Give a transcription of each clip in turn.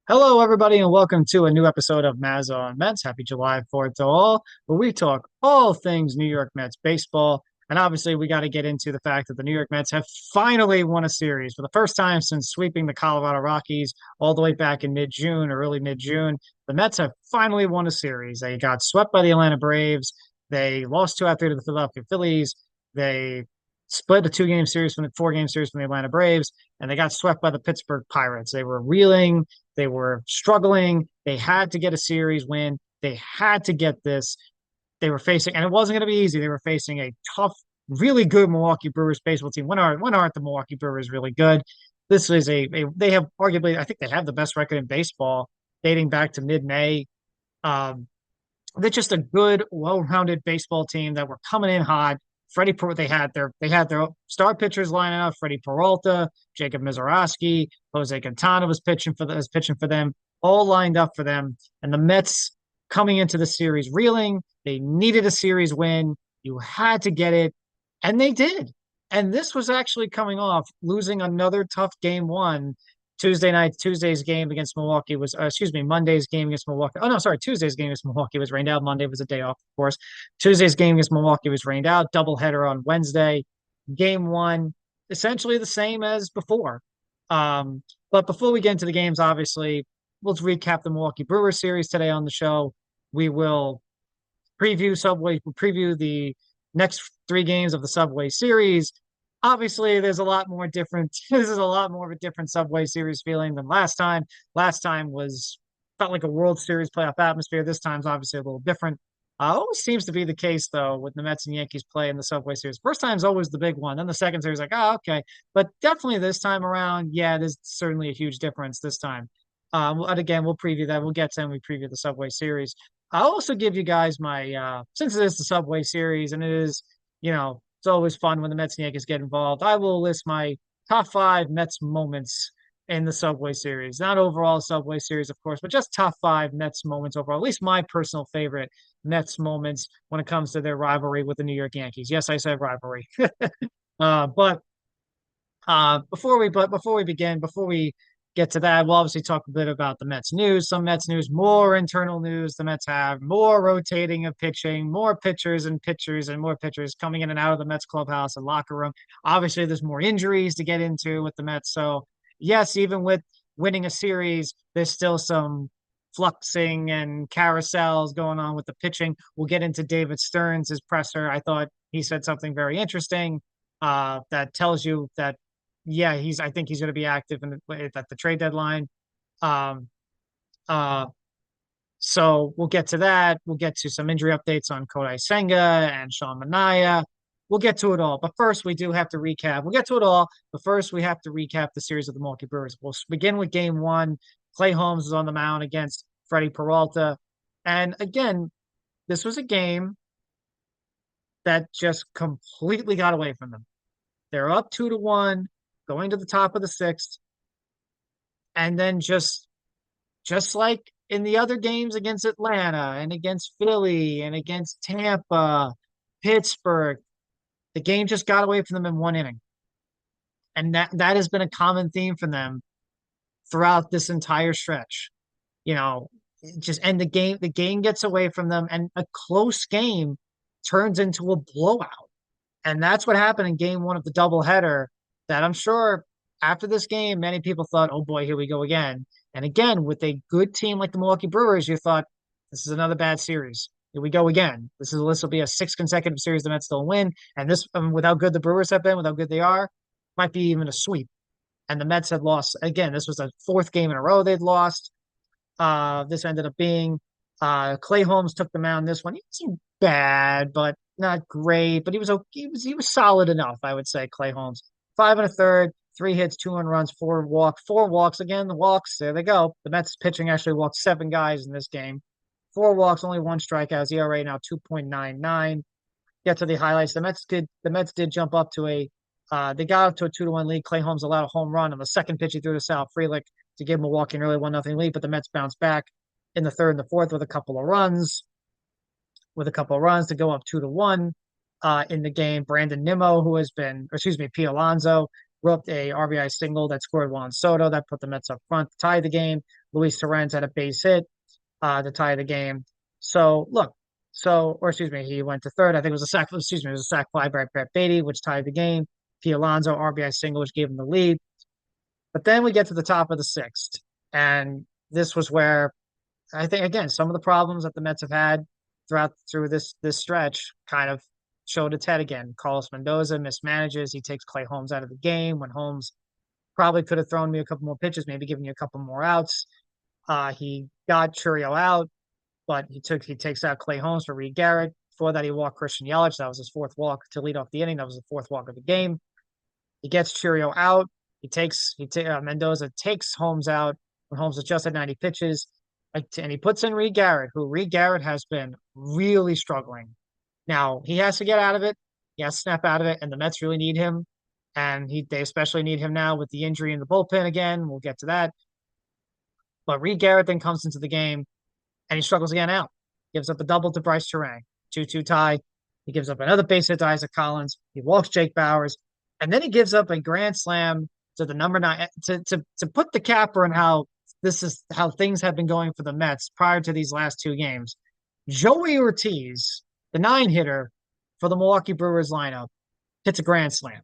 Hello, everybody, and welcome to a new episode of MazzaOnMets. Happy July 4th to all, where we talk all things New York Mets baseball. And obviously, we got to get into the fact that the New York Mets have finally won a series for the first time since sweeping the Colorado Rockies all the way back in mid-June or early mid-June. The Mets have finally won a series. They got swept by the Atlanta Braves. They lost 2 out of 3 to the Philadelphia Phillies. They split a 2-game series from the 4-game series from the Atlanta Braves, and they got swept by the Pittsburgh Pirates. They were reeling. They were struggling. They had to get a series win. They had to get this. They were facing, and it wasn't going to be easy. They were facing a tough, really good Milwaukee Brewers baseball team. When aren't the Milwaukee Brewers really good? This is they have arguably, I think they have the best record in baseball dating back to mid-May. Um, they're just a good, well-rounded baseball team that were coming in hot. They had their star pitchers lining up: Freddie Peralta, Jacob Mizorowski, Jose Quintana was pitching for them, all lined up for them. And the Mets coming into the series reeling. They needed a series win. You had to get it, and they did. And this was actually coming off losing another tough game one Tuesday night. Tuesday's game against Milwaukee was, Monday's game against Milwaukee. Oh, no, sorry. Tuesday's game against Milwaukee was rained out. Monday was a day off, of course. Tuesday's game against Milwaukee was rained out. Doubleheader on Wednesday. Game one, essentially the same as before. But before we get into the games, obviously, let's recap the Milwaukee Brewers series today on the show. We will preview the next 3 games of the Subway series. Obviously, there's a lot more different. This is a lot more of a different Subway Series feeling than last time. Last time was felt like a World Series playoff atmosphere. This time's obviously a little different. Always seems to be the case though with the Mets and Yankees play in the Subway Series. First time's always the big one. Then the second series, like, oh, okay. But definitely this time around, yeah, there's certainly a huge difference this time. And again, we'll preview that. We'll get to when we preview the Subway Series. I'll also give you guys my since it is the Subway Series and it is, it's always fun when the Mets and Yankees get involved. I will list my top 5 Mets moments in the Subway Series. Not overall Subway Series, of course, but just top 5 Mets moments overall. At least my personal favorite Mets moments when it comes to their rivalry with the New York Yankees. Yes, I said rivalry. Before we get to that, we'll obviously talk a bit about the Mets news, some Mets news, more internal news. The Mets have more rotating of pitching, more pitchers and more pitchers coming in and out of the Mets clubhouse and locker room. Obviously, there's more injuries to get into with the Mets. So, yes, even with winning a series, there's still some fluxing and carousels going on with the pitching. We'll get into David Stearns' presser. I thought he said something very interesting that tells you that yeah, I think he's going to be active at the trade deadline. Um, uh, so we'll get to that. We'll get to some injury updates on KodaiSenga and SeanManaea. We'll get to it all. But first, we do have to recap. We'll get to it all. But first, we have to recap the series of the Milwaukee Brewers. We'll begin with game one. Clay Holmes was on the mound against Freddie Peralta. And again, this was a game that just completely got away from them. They're up 2-1 going to the top of the 6th, and then just like in the other games against Atlanta and against Philly and against Tampa, Pittsburgh, the game just got away from them in 1 inning. And that has been a common theme for them throughout this entire stretch. You know, just and the game gets away from them, and a close game turns into a blowout. And that's what happened in game one of the doubleheader that I'm sure after this game, many people thought, oh boy, here we go again. And again, with a good team like the Milwaukee Brewers, you thought, this is another bad series. Here we go again. This will be a 6th consecutive series the Mets don't win. And this, with how good the Brewers have been, with how good they are, might be even a sweep. And the Mets had lost again. This was the 4th game in a row they'd lost. This ended up being Clay Holmes took the mound this one. He wasn't bad, but not great. But he was solid enough, I would say. Clay Holmes, 5 1/3, 3 hits, 2 runs, 4 walks. Again, the walks. There they go. The Mets pitching actually walked 7 guys in this game. 4 walks, only 1 strikeout. His ERA now 2.99. Get to the highlights. The Mets did jump up to a. They got up to a 2-1 lead. Clay Holmes allowed a home run on the second pitch he threw to Sal Frelick to give Milwaukee an early 1-0 lead, but the Mets bounced back in the 3rd and the 4th with a couple of runs to go up 2-1 in the game. Brandon Nimmo, Pete Alonso, roped a RBI single that scored Juan Soto that put the Mets up front to tie the game. Luis Torrens had a base hit to tie the game. So look, or excuse me, he went to third. I think it was a sac. Excuse me, it was a sac fly by Brett Beatty, which tied the game. P. Alonso RBI single, which gave him the lead. But then we get to the top of the sixth, and this was where I think again some of the problems that the Mets have had through this stretch kind of showed its head again. Carlos Mendoza mismanages. He takes Clay Holmes out of the game when Holmes probably could have thrown me a couple more pitches, maybe given you a couple more outs. He got Churio out, but he takes out Clay Holmes for Reed Garrett. Before that, he walked Christian Yelich. That was his fourth walk to lead off the inning. That was the fourth walk of the game. He gets Churio out. Mendoza takes Holmes out when Holmes is just at 90 pitches, and he puts in Reed Garrett, who Reed Garrett has been really struggling. Now he has to get out of it. He has to snap out of it, and the Mets really need him. And they especially need him now with the injury in the bullpen again. We'll get to that. But Reed Garrett then comes into the game and he struggles again out. Gives up a double to Bryce Terang, 2-2 tie. He gives up another base hit to Isaac Collins. He walks Jake Bowers. And then he gives up a grand slam to the number 9 to put the capper on how this is how things have been going for the Mets prior to these last two games. Joey Ortiz, the 9-hitter for the Milwaukee Brewers lineup, hits a grand slam.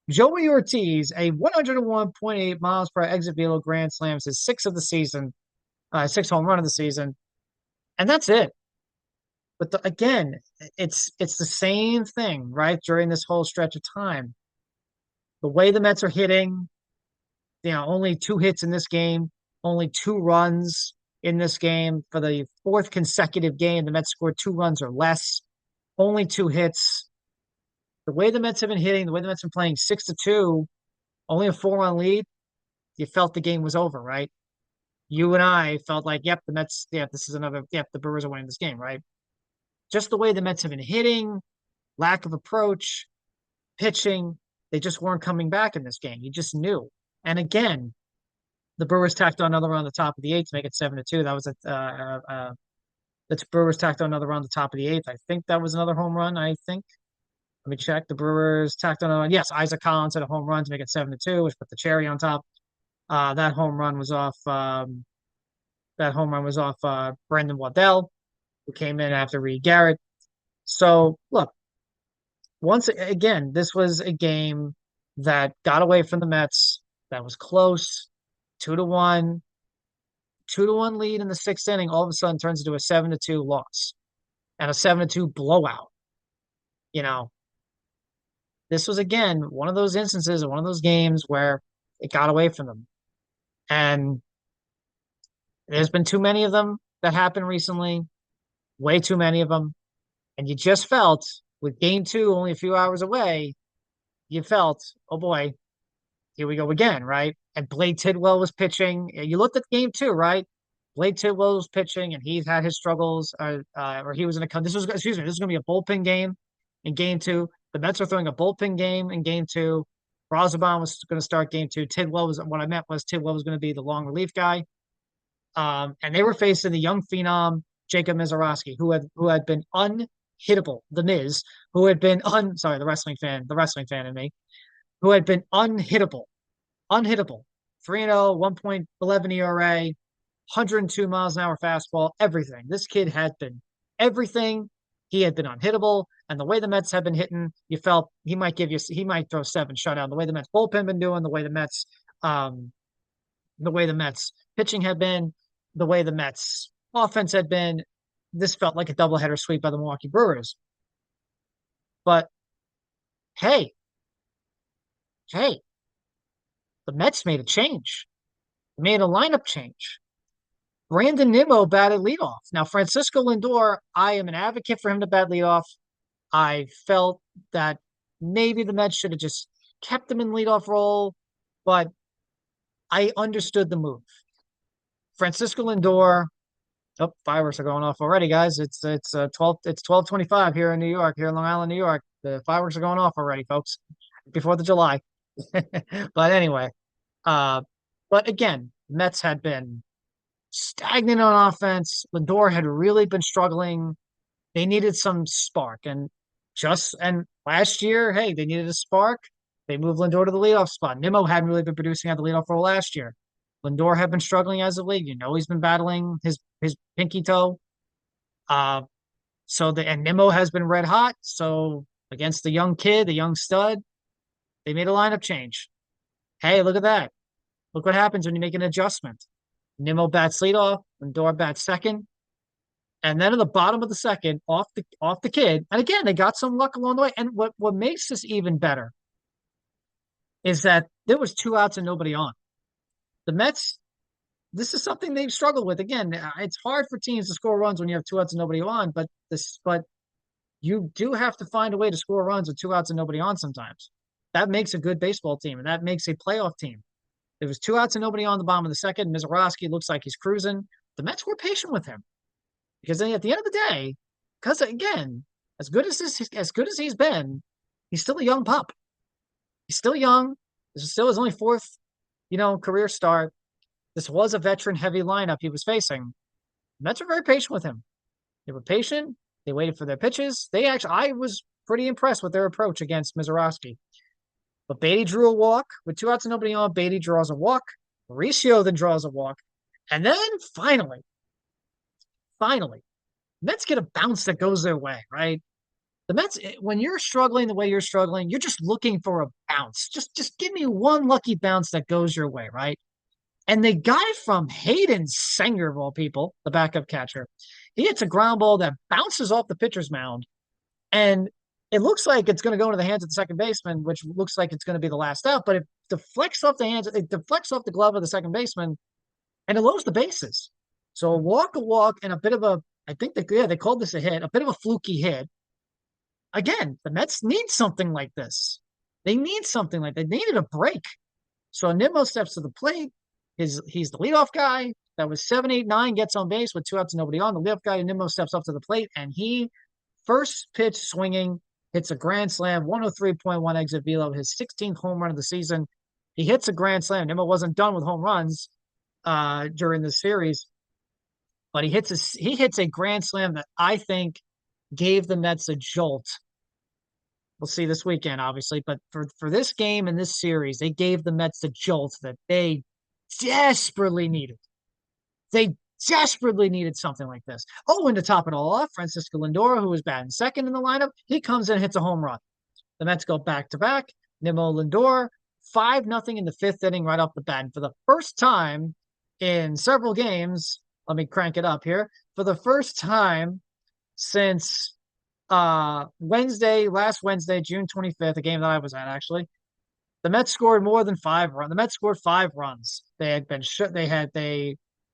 Joey Ortiz, a 101.8 miles per exit velo grand slams, his sixth of the season, 6th home run of the season, and that's it. But again, it's the same thing, right? During this whole stretch of time, the way the Mets are hitting, only 2 hits in this game, only 2 runs in this game for the 4th consecutive game. The Mets scored 2 runs or less, only 2 hits. The way the Mets have been hitting, the way the Mets have been playing 6-2, only a 4-run lead, you felt the game was over, right? You and I felt like, yep, the Mets, this is another, the Brewers are winning this game, right? Just the way the Mets have been hitting, lack of approach, pitching, they just weren't coming back in this game. You just knew. And again, the Brewers tacked on another run on the top of the 8th to make it 7-2. That was the Brewers tacked on another run on the top of the 8th. I think that was another home run. I think. Let me check. The Brewers tacked on another. Yes, Isaac Collins had a home run to make it 7-2, which put the cherry on top. That home run was off. Brandon Waddell, who came in after Reed Garrett. So look, once again, this was a game that got away from the Mets. That was close, 2-1, 2-1 lead in the 6th inning. All of a sudden, turns into a 7-2 loss and a 7-2 blowout. This was again one of those instances, one of those games where it got away from them, and there's been too many of them that happened recently, way too many of them, and you just felt with game 2 only a few hours away, you felt, oh boy, here we go again, right? And Blade Tidwell was pitching. You looked at game 2, right? Blade Tidwell was pitching, and he's had his struggles, or he was in a. This was going to be a bullpen game in game 2. The Mets are throwing a bullpen game in game 2. Brazoban was going to start game 2. Tidwell was going to be the long relief guy. And they were facing the young phenom Jacob Mizorowski, who had been unhittable. The Miz, who had been the wrestling fan in me, who had been unhittable. 3-0, 1.11 ERA, 102 miles an hour fastball, everything. This kid had been everything. He had been unhittable, and the way the Mets have been hitting, you felt he might throw 7 shutout. The way the Mets bullpen been doing, the way the Mets pitching had been, the way the Mets offense had been, this felt like a doubleheader sweep by the Milwaukee Brewers. But hey, the Mets made a change, made a lineup change. BrandonNimmo batted leadoff. Now, Francisco Lindor, I am an advocate for him to bat leadoff. I felt that maybe the Mets should have just kept him in leadoff role, but I understood the move. Francisco Lindor. Oh, fireworks are going off already, guys. It's 12:25 here in New York, here in Long Island, New York. The fireworks are going off already, folks. Before the July. But anyway, but again, Mets had been stagnant on offense. Lindor had really been struggling. They needed some spark, and last year, hey, they needed a spark. They moved Lindor to the leadoff spot. Nimmo hadn't really been producing at the leadoff role last year. Lindor had been struggling as of late. He's been battling his pinky toe. Uh, and Nimmo has been red hot. So against the young kid, the young stud, they made a lineup change. Hey, look at that. Look what happens when you make an adjustment. Nimmo bats leadoff, Lindor bats second. And then in the bottom of the second, off the kid. And again, they got some luck along the way. And what makes this even better is that there was 2 outs and nobody on. The Mets, this is something they've struggled with. Again, it's hard for teams to score runs when you have 2 outs and nobody on, but you do have to find a way to score runs with 2 outs and nobody on sometimes. That makes a good baseball team, and that makes a playoff team. There was 2 outs and nobody on the bottom of the second. Mizorowski looks like he's cruising. The Mets were patient with him because at the end of the day, because again, as good as he's been, he's still a young pup. He's still young. This is still his only 4th, career start. This was a veteran-heavy lineup he was facing. The Mets were very patient with him. They were patient. They waited for their pitches. I was pretty impressed with their approach against Mizorowski. But Beatty drew a walk. With 2 outs and nobody on, Beatty draws a walk. Mauricio then draws a walk. And then finally, Mets get a bounce that goes their way, right? The Mets, when you're struggling the way you're struggling, you're just looking for a bounce. Just give me one lucky bounce that goes your way, right? And they got it from Hayden Senga, of all people, the backup catcher. He hits a ground ball that bounces off the pitcher's mound. And it looks like it's going to go into the hands of the second baseman, which looks like it's going to be the last out, but it deflects off the glove of the second baseman, and it loads the bases. So a walk, and a bit of they called this a hit, a bit of a fluky hit. Again, the Mets need something like this. They needed a break. So Nimmo steps to the plate. He's the leadoff guy. That was 7, 8, 9, gets on base with 2 outs and nobody on. The leadoff guy, Nimmo, steps up to the plate, and he, first pitch swinging, hits a grand slam, 103.1 exit velo, his 16th home run of the season. He hits a grand slam. Nimmo wasn't done with home runs during the series, but he hits a grand slam that I think gave the Mets a jolt. We'll see this weekend, obviously, but for this game and this series, they gave the Mets the jolt that they desperately needed. They desperately needed something like this. Oh, and to top it all off, Francisco Lindor, who was batting second in the lineup, he comes in and hits a home run. The Mets go back-to-back. Nimmo, Lindor, 5-0 in the 5th inning right off the bat. And for the first time in several games, let me crank it up here, for the first time since last Wednesday, June 25th, a game that I was at, actually, the Mets scored more than 5 runs. The Mets scored 5 runs. They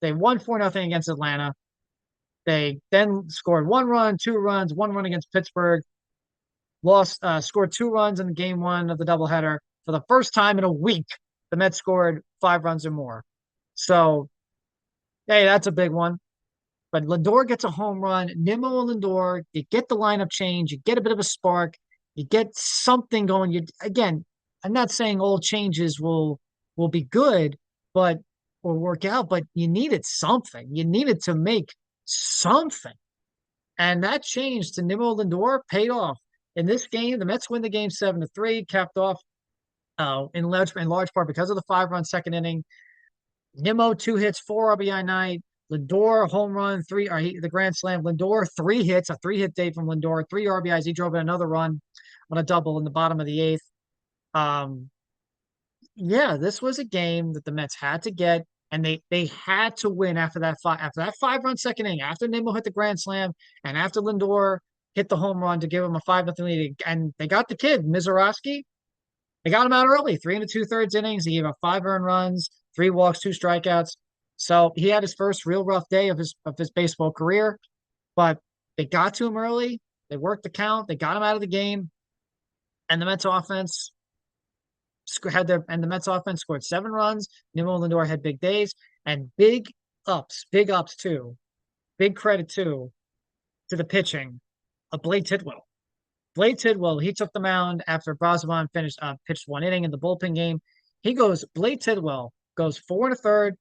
won 4-0 against Atlanta. They then scored 1 run, 2 runs, 1 run against Pittsburgh. Scored 2 runs in game 1 of the doubleheader. For the first time in a week, the Mets scored 5 runs or more. So, hey, that's a big one. But Lindor gets a home run. Nimmo and Lindor, you get the lineup change. You get a bit of a spark. You get something going. Again, I'm not saying all changes will be good, or work out, but you needed something. You needed to make something. And that change to Nimmo Lindor paid off. In this game, the Mets win the game 7-3, capped off in large part because of the 5-run second inning. Nimmo, 2 hits, 4 RBI night. Lindor, home run, the grand slam. Lindor, 3 hits, a 3-hit day from Lindor, 3 RBIs. He drove in another run on a double in the bottom of the 8th. Yeah, this was a game that the Mets had to get, and they had to win after that 5-run second inning, after Nimmo hit the grand slam, and after Lindor hit the home run to give him a 5-0 lead. And they got the kid, Mizorowski. They got him out early, 3 2/3 innings. He gave up 5 earned runs, 3 walks, 2 strikeouts. So he had his first real rough day of his baseball career, but they got to him early. They worked the count. They got him out of the game, and the Mets offense scored 7 runs. Nimmo and Lindor had big days and big ups too. Big credit too to the pitching of Blake Tidwell. Blake Tidwell, he took the mound after Brazovan pitched 1 inning in the bullpen game. Blake Tidwell goes 4 1/3,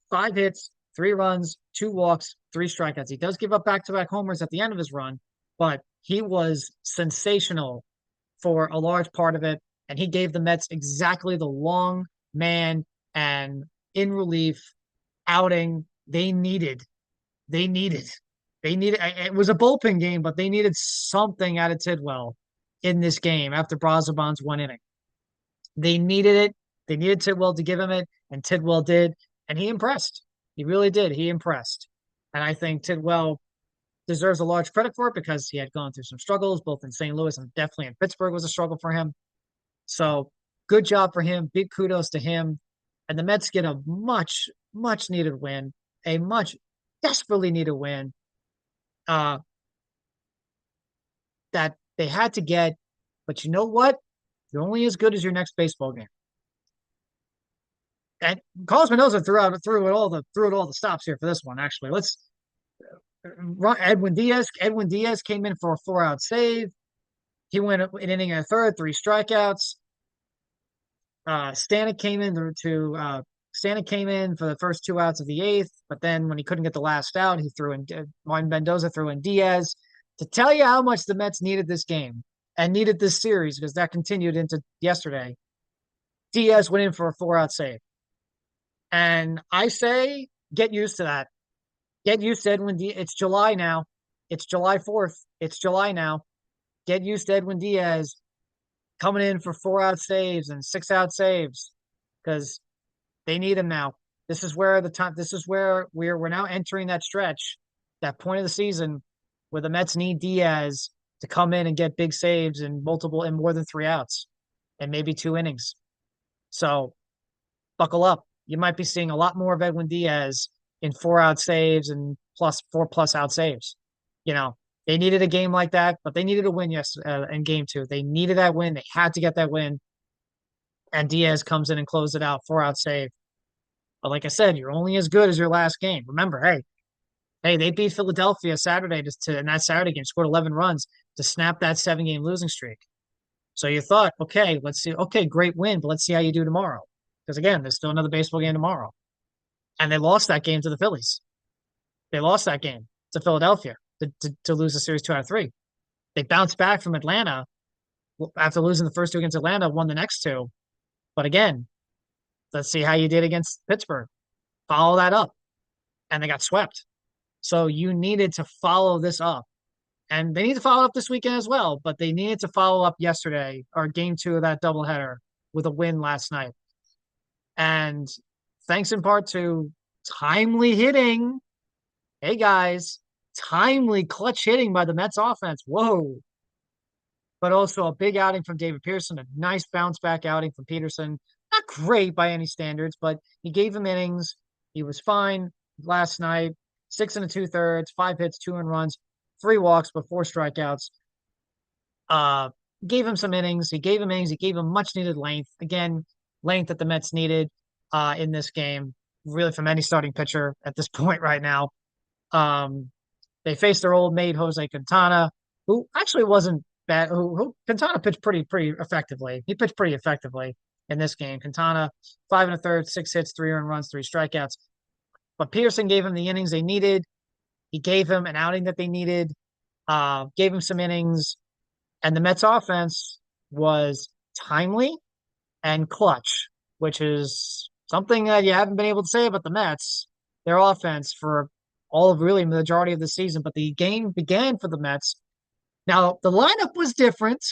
5 hits, 3 runs, 2 walks, 3 strikeouts. He does give up back-to-back homers at the end of his run, but he was sensational for a large part of it. and he gave the Mets exactly the long man and in relief outing they needed. They needed. They needed. It was a bullpen game, but they needed something out of Tidwell in this game after Brazaban's one inning. They needed it. They needed Tidwell to give him it, and Tidwell did, and he impressed. He really did. He impressed, and I think Tidwell deserves a large credit for it because he had gone through some struggles, both in St. Louis and definitely in Pittsburgh was a struggle for him. So good job for him. Big kudos to him. And the Mets get a much, much needed win, a much desperately needed win that they had to get. But you know what? You're only as good as your next baseball game. And Carlos Mendoza threw it all the stops here for this one. Actually, let's run Edwin Diaz. Edwin Diaz came in for a 4-out save. He went an inning and a third, 3 strikeouts. Stanek came in Stanek came in for the first 2 outs of the 8th, but then when he couldn't get the last out, he threw in Mendoza threw in Diaz to tell you how much the Mets needed this game and needed this series because that continued into yesterday. Diaz went in for a 4-out save. And I say, get used to that. Get used to Edwin Diaz. It's July now. It's July 4th. It's July now. Get used to Edwin Diaz coming in for 4-out saves and 6-out saves because they need him now. This is where we're now entering that stretch, that point of the season where the Mets need Diaz to come in and get big saves in more than 3 outs and maybe 2 innings. So buckle up. You might be seeing a lot more of Edwin Diaz in 4-out saves and 4+ out saves. They needed a game like that, but they needed a win in game 2. They needed that win. They had to get that win. And Diaz comes in and closed it out, 4-out save. But like I said, you're only as good as your last game. Remember, hey, they beat Philadelphia Saturday in that Saturday game, scored 11 runs to snap that 7-game losing streak. So you thought, okay, let's see. Okay, great win, but let's see how you do tomorrow. Because again, there's still another baseball game tomorrow. And they lost that game to the Phillies. They lost that game to Philadelphia to lose the series 2 out of 3. They bounced back from Atlanta after losing the first 2 against Atlanta, won the next 2. But again, let's see how you did against Pittsburgh. Follow that up. And they got swept. So you needed to follow this up. And they need to follow up this weekend as well, but they needed to follow up yesterday or game 2 of that doubleheader with a win last night. And thanks in part to timely hitting. Hey guys, timely clutch hitting by the Mets offense. Whoa. But also a big outing from David Peterson, a nice bounce back outing from Peterson. Not great by any standards, but he gave him innings. He was fine last night. 6 2/3, 5 hits, 2 earned runs, 3 walks, but 4 strikeouts. Gave him some innings. He gave him innings. He gave him much needed length. Again, length that the Mets needed in this game, really from any starting pitcher at this point right now. They faced their old mate, Jose Quintana, who actually wasn't bad. Who Quintana pitched pretty effectively. He pitched pretty effectively in this game. Quintana, 5 1/3, 6 hits, 3 earned runs, 3 strikeouts. But Peterson gave him the innings they needed. He gave him an outing that they needed, gave him some innings, and the Mets offense was timely and clutch, which is something that you haven't been able to say about the Mets, their offense for all of really the majority of the season. But the game began for the Mets. Now, the lineup was different.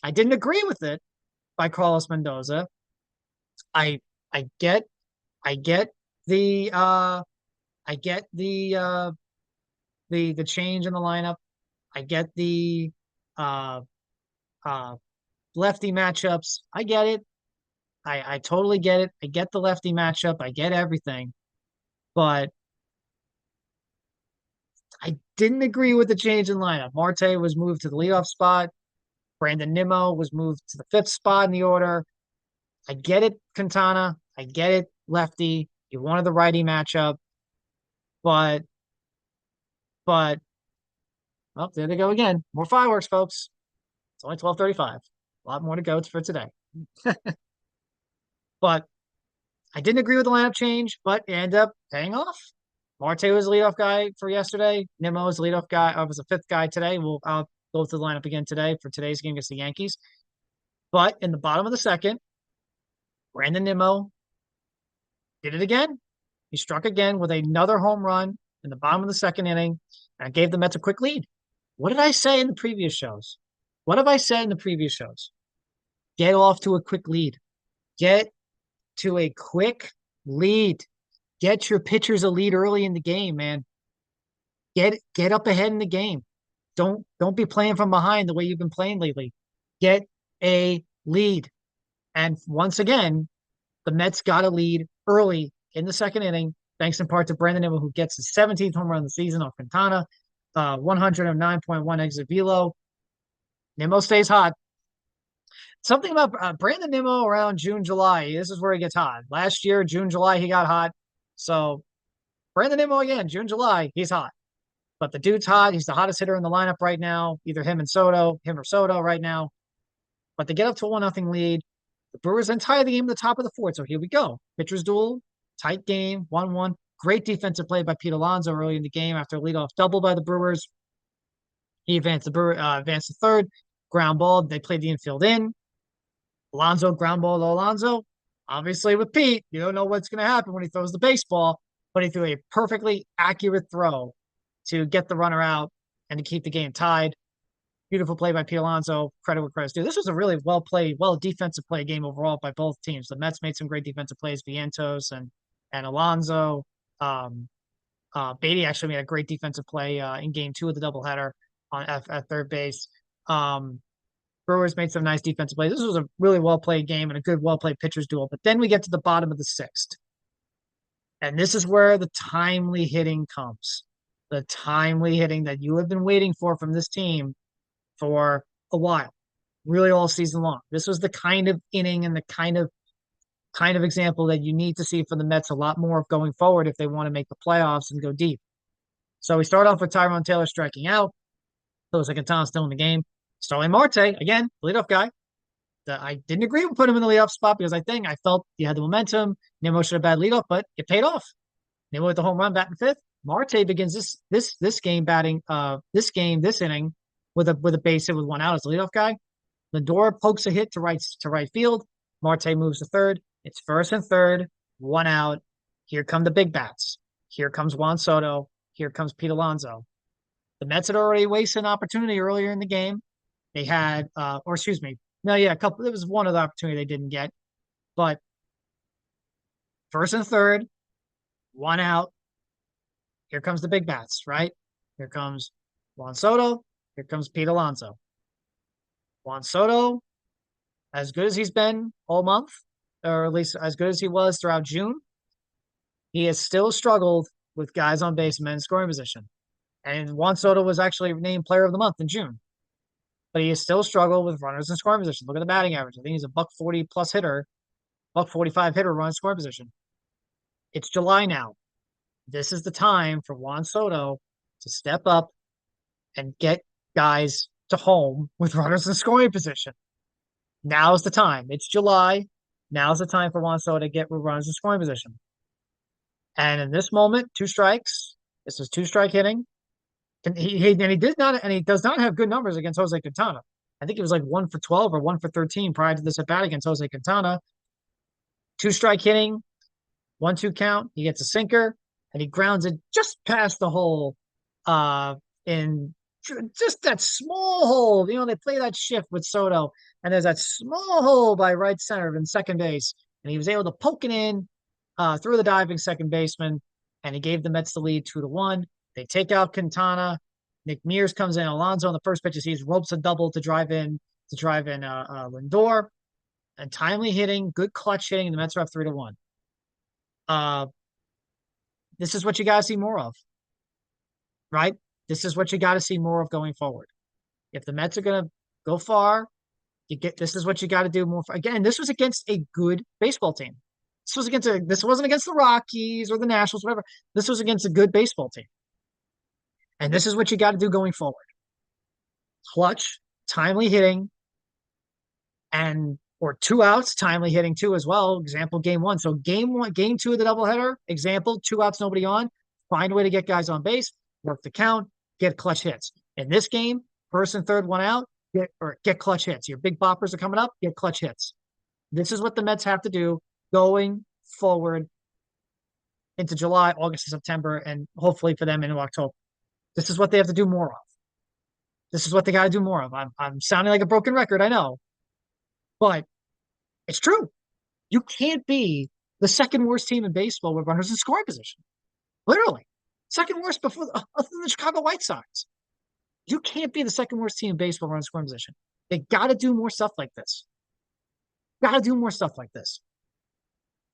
I didn't agree with it by Carlos Mendoza. I get the the change in the lineup. I get the lefty matchups. I get it. I totally get it. I get the lefty matchup. I get everything. But I didn't agree with the change in lineup. Marte was moved to the leadoff spot. BrandonNimmo was moved to the 5th spot in the order. I get it, Quintana. I get it, lefty. You wanted the righty matchup. But well, there they go again. More fireworks, folks. It's only 12:35. A lot more to go for today. But I didn't agree with the lineup change, but it ended up paying off. Marte was the leadoff guy for yesterday. Nimmo was the leadoff guy. I was the 5th guy today. I'll go through the lineup again today for today's game against the Yankees. But in the bottom of the second, Brandon Nimmo did it again. He struck again with another home run in the bottom of the second inning and gave the Mets a quick lead. What did I say in the previous shows? What have I said in the previous shows? Get off to a quick lead. Get to a quick lead. Get your pitchers a lead early in the game, man. Get up ahead in the game. Don't be playing from behind the way you've been playing lately. Get a lead. And once again, the Mets got a lead early in the second inning, thanks in part to Brandon Nimmo, who gets his 17th home run of the season off Quintana, 109.1 exit velo. Nimmo stays hot. Something about Brandon Nimmo around June, July. This is where he gets hot. Last year, June, July, he got hot. So Brandon Nimmo again, June, July, he's hot. But the dude's hot. He's the hottest hitter in the lineup right now. Either him or Soto right now. But they get up to a 1-0 lead. The Brewers then tie the game at the top of the fourth. So here we go. Pitchers duel, tight game, 1-1. Great defensive play by Pete Alonso early in the game after a leadoff double by the Brewers. He advanced to third. Ground ball. They played the infield in. Alonso, ground ball to Alonso. Obviously, with Pete, you don't know what's going to happen when he throws the baseball, but he threw a perfectly accurate throw to get the runner out and to keep the game tied. Beautiful play by Pete Alonso. Credit where credit's due. This was a really well played, well defensive play game overall by both teams. The Mets made some great defensive plays, Vientos and Alonso. Beatty actually made a great defensive play in game 2 of the doubleheader at third base. Brewers made some nice defensive plays. This was a really well played game and a good, well played pitchers duel. But then we get to the bottom of the sixth. And this is where the timely hitting comes. The timely hitting that you have been waiting for from this team for a while, really all season long. This was the kind of inning and the kind of example that you need to see for the Mets a lot more of going forward if they want to make the playoffs and go deep. So we start off with Tyrone Taylor striking out. Jose Quintana still in the game. Starling Marte, again, leadoff guy. I didn't agree with putting him in the leadoff spot because I felt he had the momentum. Nimmo should have bad leadoff, but it paid off. Nimmo with the home run, batting fifth. Marte begins this game batting this inning with a base hit with one out as the leadoff guy. Lindor pokes a hit to right field. Marte moves to third. It's first and third, one out. Here come the big bats. Here comes Juan Soto. Here comes Pete Alonso. The Mets had already wasted an opportunity earlier in the game. They had, there was one other opportunity they didn't get. But first and third, one out. Here comes the big bats, right? Here comes Juan Soto. Here comes Pete Alonso. Juan Soto, as good as he's been all month, or at least as good as he was throughout June, he has still struggled with guys on base, men in scoring position. And Juan Soto was actually named Player of the Month in June. But he has still struggled with runners in scoring position. Look at the batting average. I think he's a $140 plus hitter, $145 hitter, running scoring position. It's July now. This is the time for Juan Soto to step up and get guys to home with runners in scoring position. Now's the time. It's July. Now's the time for Juan Soto to get runners in scoring position. And in this moment, 2 strikes. This is 2-strike hitting. He does not have good numbers against Jose Quintana. I think it was like 1 for 12 or 1 for 13 prior to this at bat against Jose Quintana. 2-strike hitting, 1-2 count. He gets a sinker and he grounds it just past the hole in just that small hole. They play that shift with Soto, and there's that small hole by right center in second base, and he was able to poke it in through the diving second baseman, and he gave the Mets the lead 2-1. They take out Quintana. Nick Mears comes in. Alonso on the first pitch, he ropes a double to drive in Lindor, and timely hitting, good clutch hitting, and the Mets are up 3-1. This is what you got to see more of, right? This is what you got to see more of going forward. If the Mets are going to go far, this is what you got to do more. Again, this was against a good baseball team. This wasn't against the Rockies or the Nationals, whatever. This was against a good baseball team. And this is what you got to do going forward. Clutch, timely hitting, or 2 outs, timely hitting too as well. Example, game 1. So game 2 of the doubleheader, example, 2 outs, nobody on. Find a way to get guys on base, work the count, get clutch hits. In this game, first and third, 1 out. get clutch hits. Your big boppers are coming up, get clutch hits. This is what the Mets have to do going forward into July, August, and September, and hopefully for them into October. This is what they have to do more of. This is what they got to do more of. I'm sounding like a broken record, I know, but it's true. You can't be the second worst team in baseball with runners in scoring position. Literally, second worst before other than the Chicago White Sox. You can't be the second worst team in baseball running scoring position. They got to do more stuff like this. Got to do more stuff like this.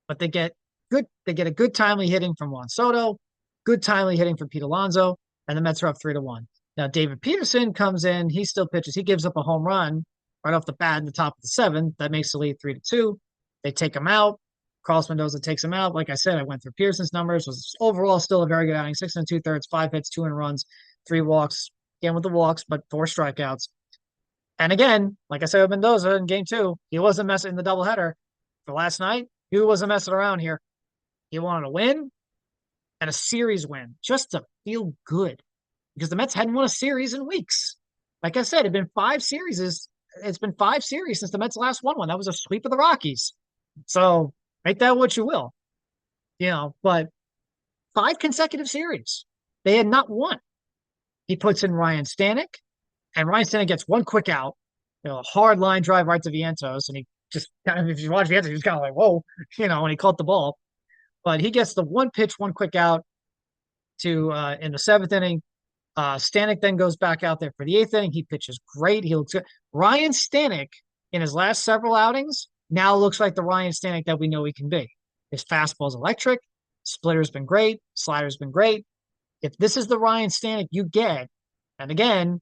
But they get good. They get a good timely hitting from Juan Soto, good timely hitting from Pete Alonso, and the Mets are up 3-1. Now David Peterson comes in. He still pitches. He gives up a home run right off the bat in the top of the seventh. That makes the lead 3-2. They take him out. Carlos Mendoza takes him out. Like I said, I went through Peterson's numbers. Was overall still a very good outing. 6 2/3, 5 hits, 2 earned runs, 3 walks. Again with the walks, but 4 strikeouts. And again, like I said with Mendoza in game 2, he wasn't messing in the doubleheader for last night. He wasn't messing around here. He wanted a win and a series win just to feel good because the Mets hadn't won a series in weeks. Like I said, it'd been 5 series. It's been 5 series since the Mets last won one. That was a sweep of the Rockies. So make that what you will, but 5 consecutive series. They had not won. He puts in Ryan Stanek, and Ryan Stanek gets one quick out, a hard line drive right to Vientos, and he just kind of, if you watch Vientos, he was kind of like, whoa, when he caught the ball. But he gets the one pitch, one quick out to in the 7th inning. Stanek then goes back out there for the 8th inning. He pitches great. He looks good. Ryan Stanek, in his last several outings, now looks like the Ryan Stanek that we know he can be. His fastball's electric. Splitter's been great. Slider's been great. If this is the Ryan Stanek you get, and again,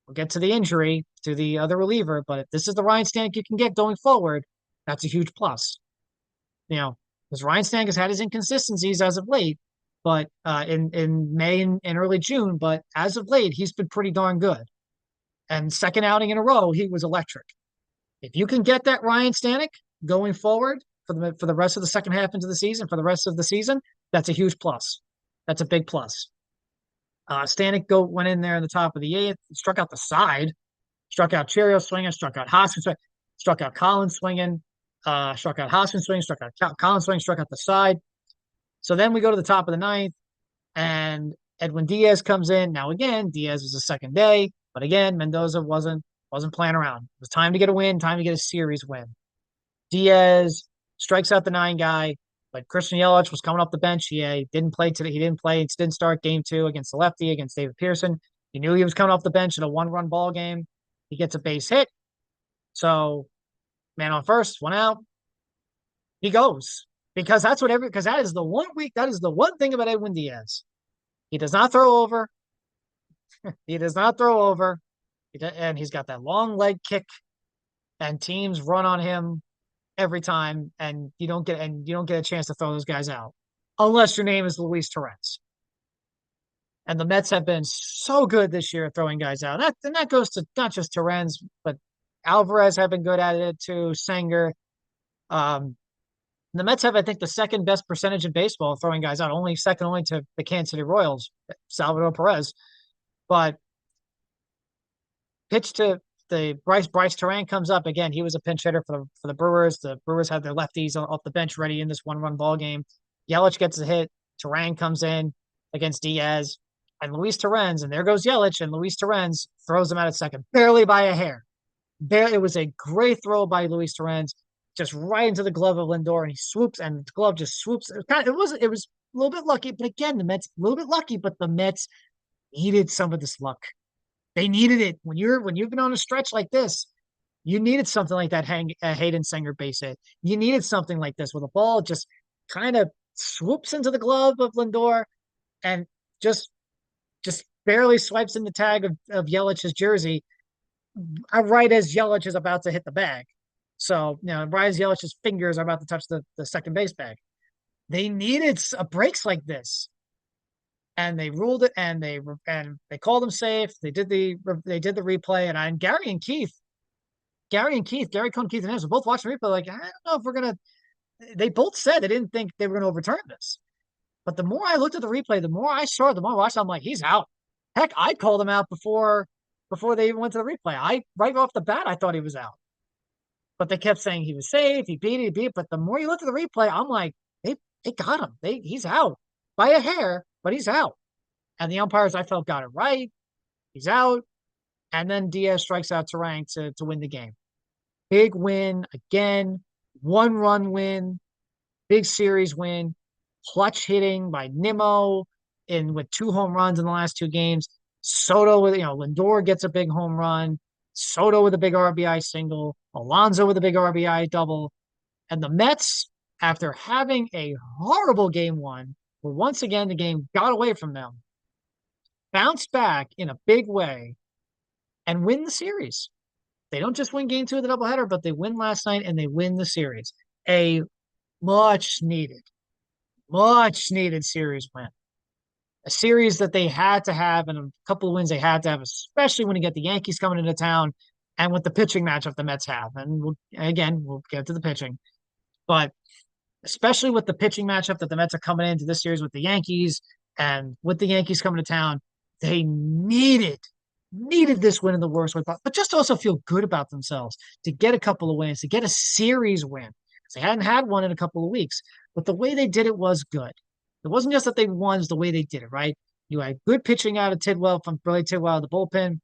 we'll get to the injury to the other reliever, but if this is the Ryan Stanek you can get going forward, that's a huge plus. Because Ryan Stanek has had his inconsistencies as of late, but in May and early June, but as of late, he's been pretty darn good. And second outing in a row, he was electric. If you can get that Ryan Stanek going forward for the rest of the second half into the season, for the rest of the season, that's a huge plus. That's a big plus. Stanek went in there in the top of the 8th, struck out the side, struck out Cheerio swinging, struck out Hoskins, struck out Collins swinging, struck out Hoskins swinging, struck out Collins swinging, struck out the side. So then we go to the top of the 9th, and Edwin Diaz comes in. Now again, Diaz was the second day, but again, Mendoza wasn't playing around. It was time to get a win, time to get a series win. Diaz strikes out the 9 guy. But Christian Yelich was coming off the bench. He didn't play today. He didn't play. He didn't start game 2 against the lefty, against David Peterson. He knew he was coming off the bench in a 1-run ball game. He gets a base hit. So, man on first, 1 out. He goes. Because that is the one thing about Edwin Diaz. He does not throw over. He does not throw over. And he's got that long leg kick. And teams run on him every time, and you don't get a chance to throw those guys out unless your name is Luis Torrens. And the Mets have been so good this year at throwing guys out. And that goes to not just Torrens, but Alvarez have been good at it too. Senga. The Mets have, I think, the second best percentage in baseball of throwing guys out, second only to the Kansas City Royals, Salvador Perez. But pitch to the Bryce Terang comes up again. He was a pinch hitter for the Brewers. The Brewers had their lefties off the bench ready in this 1-run ball game. Yelich gets a hit. Terang comes in against Diaz and Luis Torrens, and there goes Yelich, and Luis Torrens throws him out at second, barely by a hair. It was a great throw by Luis Torrens, just right into the glove of Lindor, and he swoops, and the glove just swoops. It was a little bit lucky, but again, the Mets a little bit lucky, but the Mets needed some of this luck. They needed it when you've been on a stretch like this. You needed something like that Hayden Senga base hit. You needed something like this where the ball just kind of swoops into the glove of Lindor and just barely swipes in the tag of Yelich's jersey right as Yelich is about to hit the bag. So, right as Yelich's fingers are about to touch the second base bag. They needed breaks like this. And they ruled it, and they called them safe. They did the replay, and Gary Cohn, Keith, and Hess were both watching the replay. Like, I don't know if we're gonna. They both said they didn't think they were gonna overturn this. But the more I looked at the replay, the more I saw it, the more I watched. I'm like, he's out. Heck, I called him out before before they even went to the replay. I right off the bat, I thought he was out, but they kept saying he was safe. He beat it. But the more you look at the replay, I'm like, they got him. He's out by a hair, but he's out. And the umpires, I felt, got it right. He's out. And then Diaz strikes out Terang to win the game. Big win again, 1-run win, big series win, clutch hitting by Nimmo with 2 home runs in the last 2 games. Soto with, Lindor gets a big home run. Soto with a big RBI single. Alonso with a big RBI double. And the Mets, after having a horrible game 1, where once again the game got away from them, bounced back in a big way and win the series. They don't just win game 2 of the doubleheader, but they win last night and they win the series. A much needed series win. A series that they had to have, and a couple of wins they had to have, especially when you get the Yankees coming into town and with the pitching matchup the Mets have. And we'll get to the pitching. But especially with the pitching matchup that the Mets are coming into this series with the Yankees, and with the Yankees coming to town, they needed this win in the worst way possible, but just also feel good about themselves to get a couple of wins, to get a series win. They hadn't had one in a couple of weeks, but the way they did it was good. It wasn't just that they won, it's the way they did it, right? You had good pitching out of Tidwell, from Billy Tidwell out of the bullpen.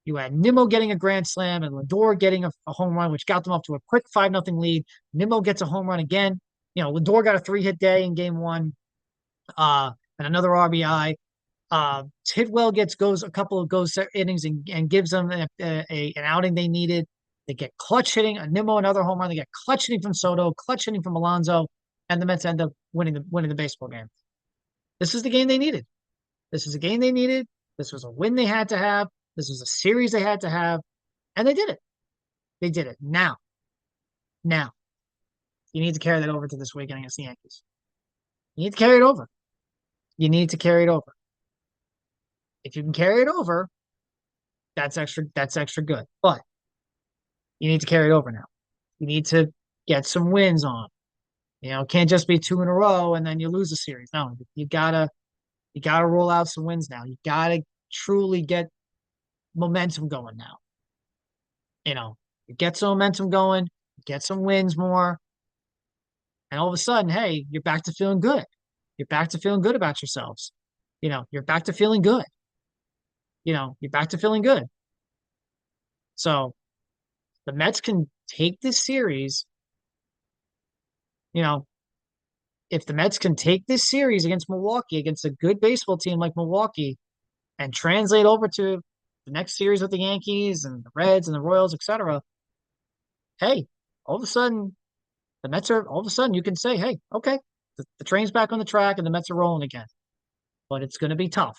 You had Nimmo getting a grand slam and Lindor getting a home run, which got them up to a quick 5-0 lead. Nimmo gets a home run again. Lindor got a 3-hit day in game 1, and another RBI. Tidwell goes a couple of innings and gives them an outing they needed. They get clutch hitting, a Nimmo, another home run. They get clutch hitting from Soto, clutch hitting from Alonso, and the Mets end up winning the baseball game. This is the game they needed. This is a game they needed. This was a win they had to have. This was a series they had to have, and they did it. They did it. Now, you need to carry that over to this weekend against the Yankees. You need to carry it over. You need to carry it over. If you can carry it over, that's extra good. But you need to carry it over now. You need to get some wins on. It can't just be 2 in a row and then you lose a series. No, you gotta roll out some wins now. You gotta truly get momentum going now. You get some momentum going, get some wins more, and all of a sudden, hey, you're back to feeling good. You're back to feeling good about yourselves. You're back to feeling good. You're back to feeling good. So the Mets can take this series. If the Mets can take this series against Milwaukee, against a good baseball team like Milwaukee, and translate over to the next series with the Yankees and the Reds and the Royals, etc., hey, all of a sudden, you can say, hey, okay, the train's back on the track and the Mets are rolling again. But it's going to be tough.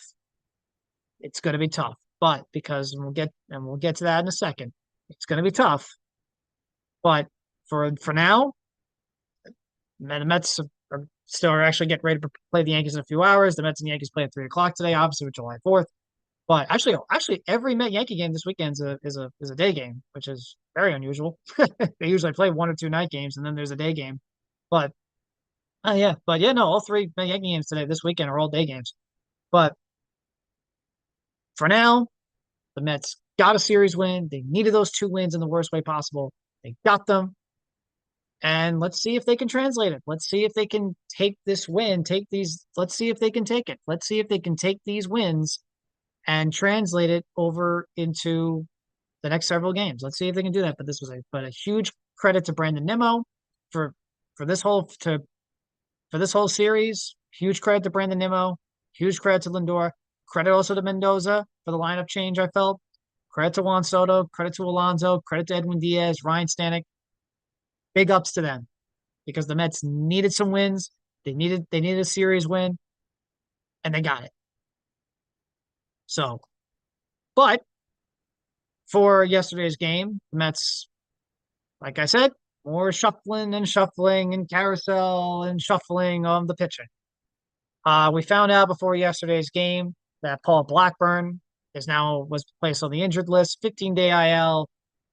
It's going to be tough. But because we'll get to that in a second. It's going to be tough. But for now, the Mets are actually getting ready to play the Yankees in a few hours. The Mets and the Yankees play at 3:00 today, obviously with July 4th. But actually, every Met Yankee game this weekend is a day game, which is very unusual. They usually play 1 or 2 night games, and then there's a day game. But no, all 3 Met Yankee games this weekend are all day games. But for now, the Mets got a series win. They needed those 2 wins in the worst way possible. They got them. And let's see if they can translate it. Let's see if they can take this win, let's see if they can take it. Let's see if they can take these wins and translate it over into the next several games. Let's see if they can do that. But this was a huge credit to BrandonNimmo for this whole series. Huge credit to BrandonNimmo. Huge credit to Lindor. Credit also to Mendoza for the lineup change, I felt. Credit to Juan Soto. Credit to Alonso. Credit to Edwin Diaz, Ryan Stanek. Big ups to them because the Mets needed some wins. They needed a series win, and they got it. So, but for yesterday's game, the Mets, like I said, more shuffling and carousel and shuffling on the pitching. We found out before yesterday's game that Paul Blackburn was placed on the injured list, 15-day IL.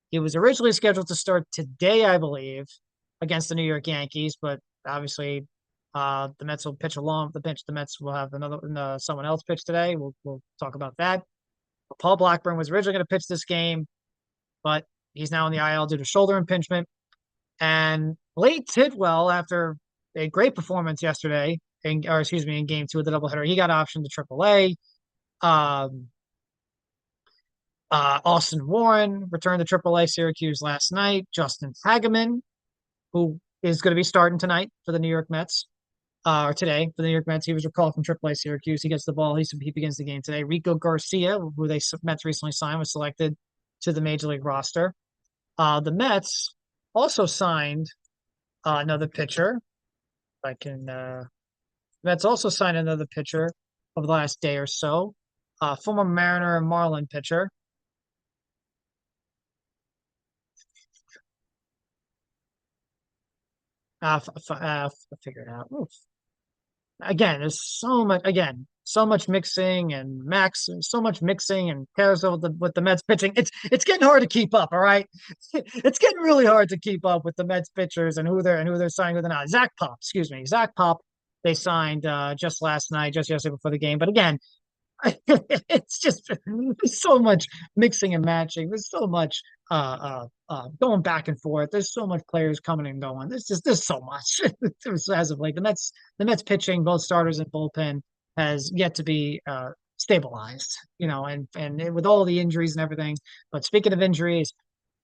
He was originally scheduled to start today, I believe, against the New York Yankees, but obviously the Mets will pitch along the pitch. The Mets will have someone else pitch today. We'll talk about that. Paul Blackburn was originally going to pitch this game, but he's now in the IL due to shoulder impingement. And Blake Tidwell, after a great performance yesterday, in game two of the doubleheader, he got optioned to AAA. Um, Austin Warren returned to AAA Syracuse last night. Justin Hageman, who is going to be starting tonight for the New York Mets, or today for the New York Mets. He was recalled from AAA Syracuse. He gets the ball. He begins the game today. Rico Garcia, who they Mets recently signed, was selected to the Major League roster. The Mets also signed another pitcher. I can. Mets also signed another pitcher over the last day or so. Former Mariner and Marlin pitcher. Figure it out. Oof. Again, there's so much mixing and so much mixing and carousel with the Mets pitching. It's getting hard to keep up. All right, it's getting really hard to keep up with the Mets pitchers and who they're signing with or not. Zach Pop, excuse me, Zach Pop. They signed just last night, just yesterday before the game. But again, it's just there's so much mixing and matching. There's so much going back and forth. There's so much players coming and going. There's so much as of late. The Mets pitching, both starters and bullpen, has yet to be stabilized. And with all the injuries and everything. But speaking of injuries,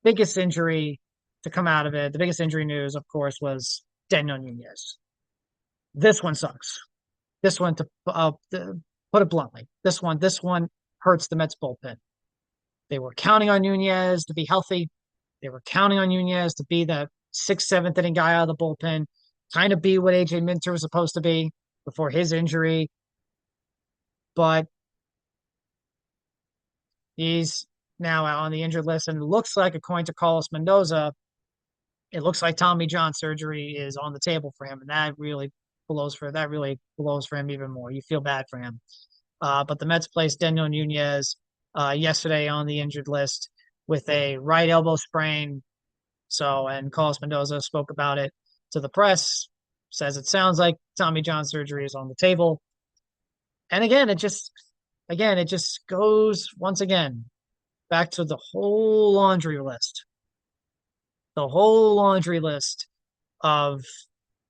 biggest injury to come out of it, the biggest injury news, of course, was Daniel Nunez. This one sucks. This one to put it bluntly, this one hurts the Mets bullpen. They were counting on Nunez to be healthy. They were counting on Nunez to be the sixth, seventh inning guy out of the bullpen, kind of be what AJ Minter was supposed to be before his injury. But he's now out on the injured list, and it looks like, according to Carlos Mendoza, it looks like Tommy John surgery is on the table for him, and that really blows for him even more. You feel bad for him. But the Mets placed Daniel Nunez yesterday on the injured list with a right elbow sprain. And Carlos Mendoza spoke about it to the press, says it sounds like Tommy John surgery is on the table. And again, it just goes once again back to the whole laundry list. The whole laundry list of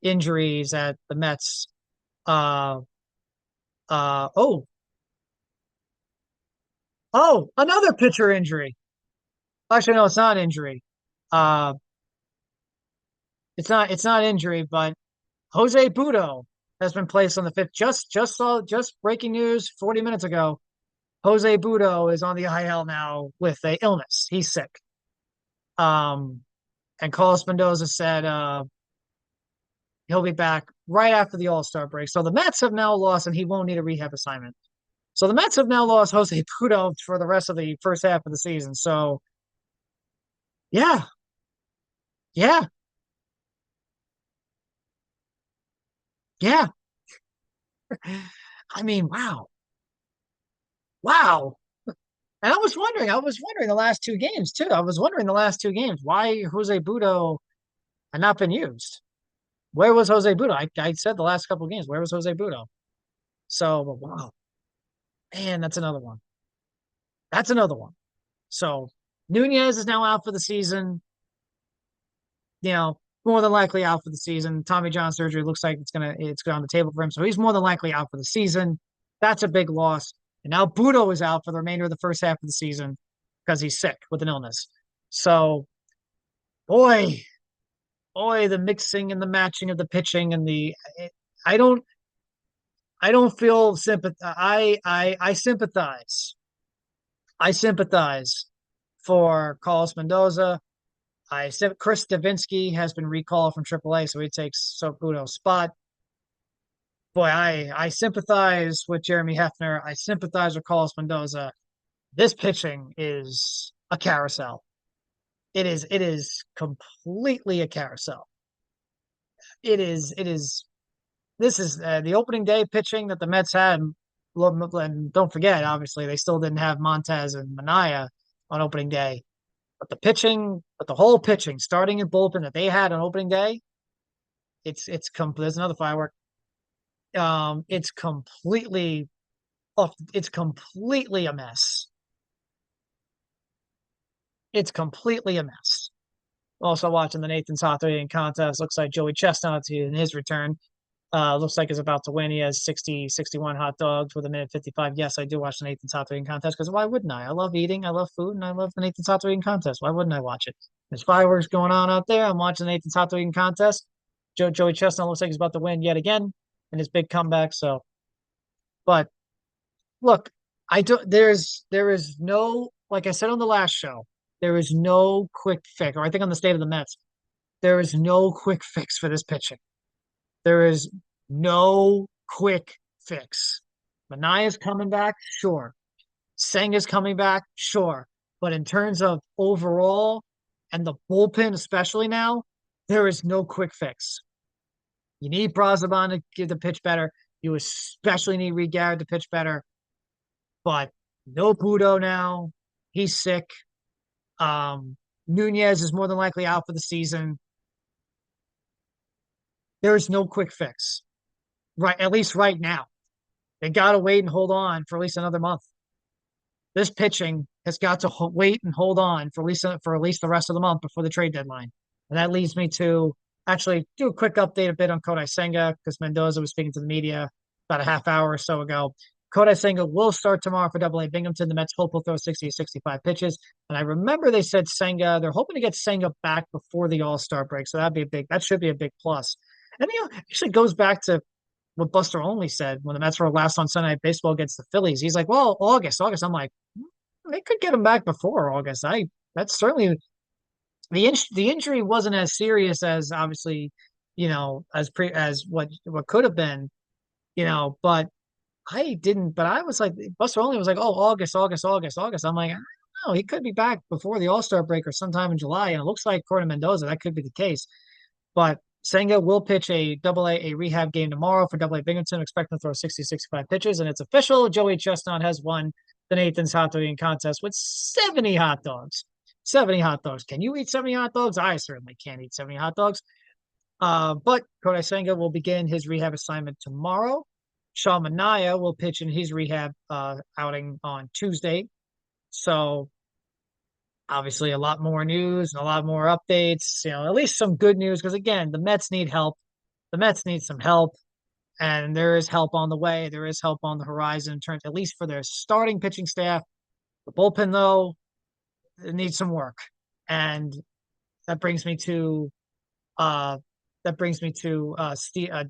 injuries at the Mets. Oh, another pitcher injury. Actually, no, it's not injury. Uh, it's not injury, but Jose Butto has been placed on the fifth. Just breaking news 40 minutes ago. Jose Butto is on the IL now with a illness. He's sick. And Carlos Mendoza said he'll be back right after the All-Star break. So the Mets have now lost, and he won't need a rehab assignment. So the Mets have now lost Jose Butto for the rest of the first half of the season. So yeah, yeah, yeah. I mean, wow, wow. And I was wondering the last two games too. I was wondering the last two games why Jose Butto had not been used. Where was Jose Butto? I said the last couple of games, where was Jose Butto? So, but wow, man, that's another one. That's another one. So Nunez is now out for the season. More than likely out for the season. Tommy John surgery looks like it's on the table for him, so he's more than likely out for the season. That's a big loss. And now Budo is out for the remainder of the first half of the season because he's sick with an illness. So, boy, the mixing and the matching of the pitching and I don't I don't feel sympath. I sympathize. I sympathize for Carlos Mendoza. Chris Davinsky has been recalled from AAA, so he takes Soputo's spot. Boy, I sympathize with Jeremy Hefner. I sympathize with Carlos Mendoza. This pitching is a carousel. It is completely a carousel. It is. This is the opening day pitching that the Mets had. And don't forget, obviously, they still didn't have Montez and Manaea on opening day. But the whole pitching, starting in bullpen that they had on opening day, there's another firework. It's completely off. It's completely a mess. It's completely a mess. Also watching the Nathan's hot dog eating contest. Looks like Joey Chestnut in his return. Looks like he's about to win. He has 60, 61 hot dogs with a minute 55. Yes, I do watch the Nathan's hot dog eating contest because why wouldn't I? I love eating, I love food, and I love the Nathan's hot dog eating contest. Why wouldn't I watch it? There's fireworks going on out there. I'm watching the Nathan's hot dog eating contest. Joey Chestnut looks like he's about to win yet again in his big comeback. So, but look, I do. There is no, like I said on the last show, there is no quick fix. Or I think on the state of the Mets, there is no quick fix for this pitching. There is no quick fix. Manaea's coming back, sure. Senga's coming back, sure. But in terms of overall and the bullpen, especially now, there is no quick fix. You need Brazaban to give the pitch better. You especially need Reed Garrett to pitch better. But no Budo now. He's sick. Nunez is more than likely out for the season. There is no quick fix. Right, at least right now. They got to wait and hold on for at least another month. This pitching has got to wait and hold on for at least the rest of the month before the trade deadline. And that leads me to actually do a quick update a bit on KodaiSenga because Mendoza was speaking to the media about a half hour or so ago. KodaiSenga will start tomorrow for Double A Binghamton. The Mets hope will throw 60 to 65 pitches. And I remember they said Senga, they're hoping to get Senga back before the All-Star break. So that should be a big plus. And actually goes back to what Buster Only said when the Mets were last on Sunday Night Baseball against the Phillies. He's like, well, August. I'm like, they could get him back before August. That's certainly the injury wasn't as serious as obviously, as what could have been, but I was like, Buster Only was like, oh, August, August, August, August. I'm like, I don't know. He could be back before the All-Star break or sometime in July. And it looks like, according to Mendoza, that could be the case. But Senga will pitch a rehab game tomorrow for Double A Binghamton, expecting to throw 60, 65 pitches. And it's official. Joey Chestnut has won the Nathan's hot dog eating contest with 70 hot dogs. 70 hot dogs. Can you eat 70 hot dogs? I certainly can't eat 70 hot dogs. But KodaiSenga will begin his rehab assignment tomorrow. SeanManaea will pitch in his rehab outing on Tuesday. So obviously a lot more news and a lot more updates, at least some good news. Because again, the Mets need help. The Mets need some help. And there is help on the way. There is help on the horizon in terms, at least for their starting pitching staff. The bullpen, though, it needs some work. And that brings me to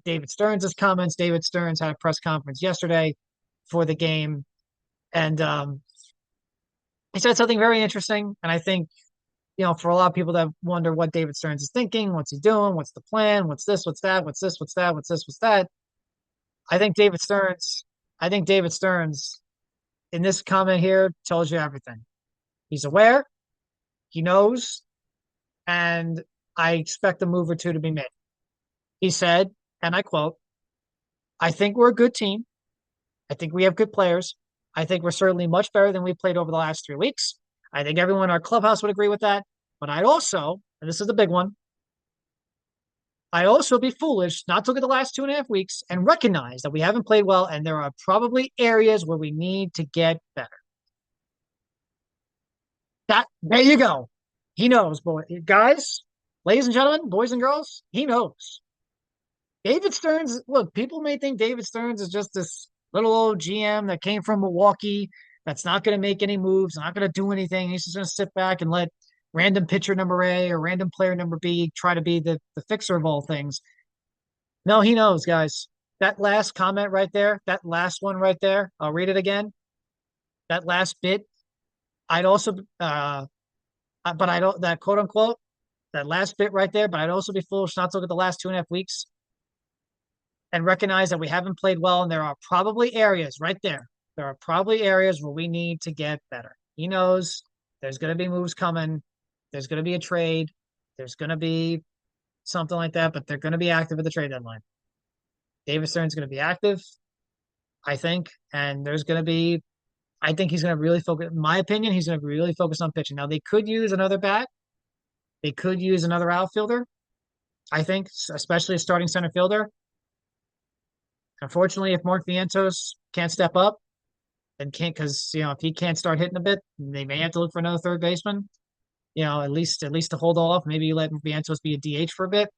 David Stearns' comments. David Stearns had a press conference yesterday for the game, and he said something very interesting. And I think, for a lot of people that wonder what David Stearns is thinking, what's he doing, what's the plan, what's this, what's that, what's this, what's that, what's this, what's that. I think David Stearns in this comment here tells you everything. He's aware, he knows, and I expect a move or two to be made. He said, and I quote, I think we're a good team. I think we have good players. I think we're certainly much better than we played over the last 3 weeks. I think everyone in our clubhouse would agree with that. But I'd also, and this is the big one, I'd also be foolish not to look at the last 2.5 weeks and recognize that we haven't played well and there are probably areas where we need to get better. There you go. He knows, guys, ladies and gentlemen, boys and girls, he knows. David Stearns, look, people may think David Stearns is just this little old GM that came from Milwaukee that's not going to make any moves, not going to do anything. He's just going to sit back and let random pitcher number A or random player number B try to be the fixer of all things. No, he knows, guys. That last comment right there, that last one right there, I'll read it again. That last bit, I'd also, but I don't, that quote unquote, that last bit right there, but I'd also be foolish not to look at the last 2.5 weeks and recognize that we haven't played well. And there are probably areas right there. There are probably areas where we need to get better. He knows there's going to be moves coming. There's going to be a trade. There's going to be something like that, but they're going to be active at the trade deadline. David Stearns is going to be active, I think. And I think he's going to really focus, in my opinion, he's going to really focus on pitching. Now, they could use another bat. They could use another outfielder, I think, especially a starting center fielder. Unfortunately, if Mark Vientos can't step up and can't, because, if he can't start hitting a bit, they may have to look for another third baseman. At least to hold off. Maybe you let Vientos be a DH for a bit.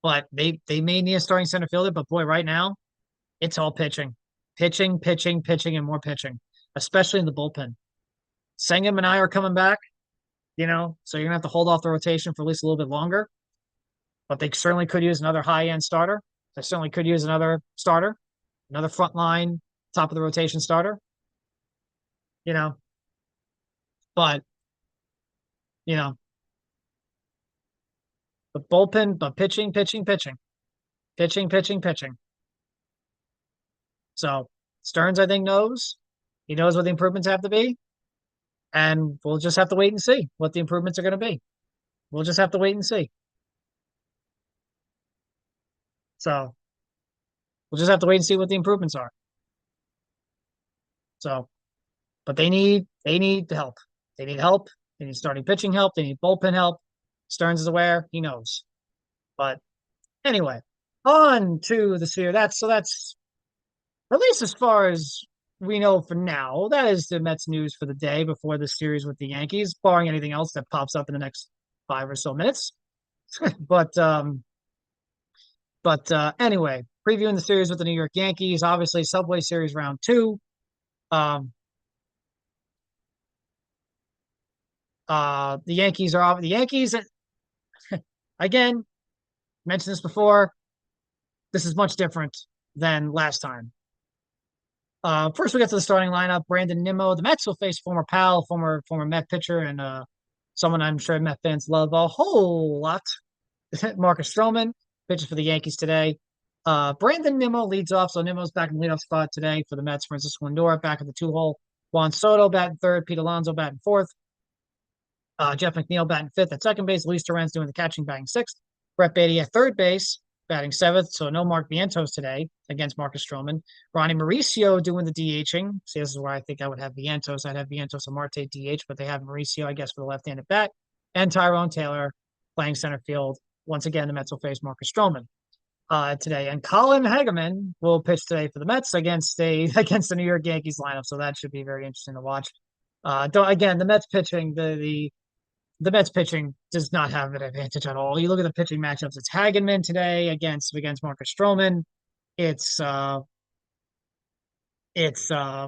But they may need a starting center fielder. But boy, right now it's all pitching, pitching, pitching, pitching, and more pitching, especially in the bullpen. Senga and Manaea are coming back. So you're gonna have to hold off the rotation for at least a little bit longer. But they certainly could use another high end starter. They certainly could use another starter, another front line, top of the rotation starter. You know, but you know, the bullpen, but pitching, pitching, pitching, pitching, pitching, pitching. So Stearns, I think, knows. He knows what the improvements have to be. And we'll just have to wait and see what the improvements are going to be. We'll just have to wait and see. So we'll just have to wait and see what the improvements are. So, but they need help. They need help. They need starting pitching help. They need bullpen help. Stearns is aware. He knows. But anyway, on to the series. That's at least as far as we know for now. That is the Mets news for the day before the series with the Yankees, barring anything else that pops up in the next 5 or so minutes. but anyway, previewing the series with the New York Yankees, obviously Subway Series round 2. The Yankees again, mentioned this before. This is much different than last time. First, we get to the starting lineup. BrandonNimmo. The Mets will face former pal, former Met pitcher, and someone I'm sure Met fans love a whole lot. Marcus Stroman pitches for the Yankees today. BrandonNimmo leads off, so Nimmo's back in the leadoff spot today for the Mets. Francisco Lindor back at the 2-hole. Juan Soto batting third. Pete Alonso batting fourth. Jeff McNeil batting fifth at second base. Luis Torrens doing the catching, batting sixth. Brett Baty at third base, batting seventh. So no Mark Vientos today against Marcus Stroman. Ronnie Mauricio doing the DHing. See, this is where I think I would have Vientos. I'd have Vientos and Marte DH, but they have Mauricio, I guess, for the left-handed bat. And Tyrone Taylor playing center field. Once again, the Mets will face Marcus Stroman today. And Colin Hageman will pitch today for the Mets against the New York Yankees lineup. So that should be very interesting to watch. Again, the Mets pitching, the Mets pitching does not have an advantage at all. You look at the pitching matchups. It's Hagenman today against Marcus Stroman. It's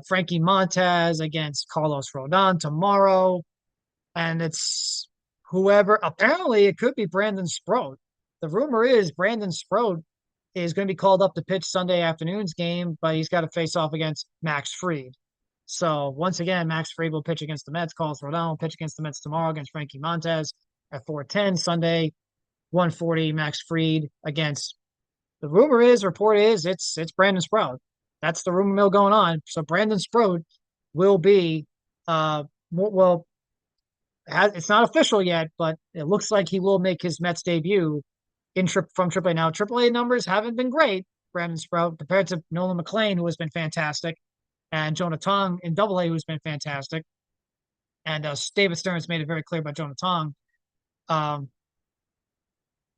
Frankie Montez against Carlos Rodon tomorrow, and it's whoever. Apparently, it could be Brandon Sproat. The rumor is Brandon Sproat is going to be called up to pitch Sunday afternoon's game, but he's got to face off against Max Fried. So once again, Max Fried will pitch against the Mets. Carlos Rodon will pitch against the Mets tomorrow against Frankie Montez at 4:10 Sunday. 1:40 Max Fried against. The report is it's Brandon Sproat. That's the rumor mill going on. So Brandon Sproat will be it's not official yet, but it looks like he will make his Mets debut from AAA. Now AAA numbers haven't been great, Brandon Sproat, compared to Nolan McLean, who has been fantastic, and Jonah Tong in AA, who's been fantastic. And David Stearns made it very clear about Jonah Tong.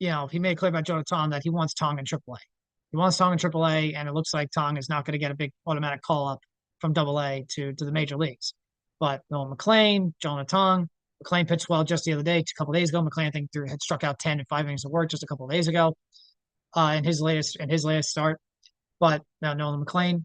He made it clear about Jonah Tong that he wants Tong in AAA. He wants Tong in AAA, and it looks like Tong is not going to get a big automatic call up from AA to the major leagues. But Nolan McLean, Jonah Tong, McLean pitched well just the other day, a couple of days ago. McLean, I think, had struck out 10 in 5 innings of work just a couple of days ago in his latest start. But now Nolan McLean.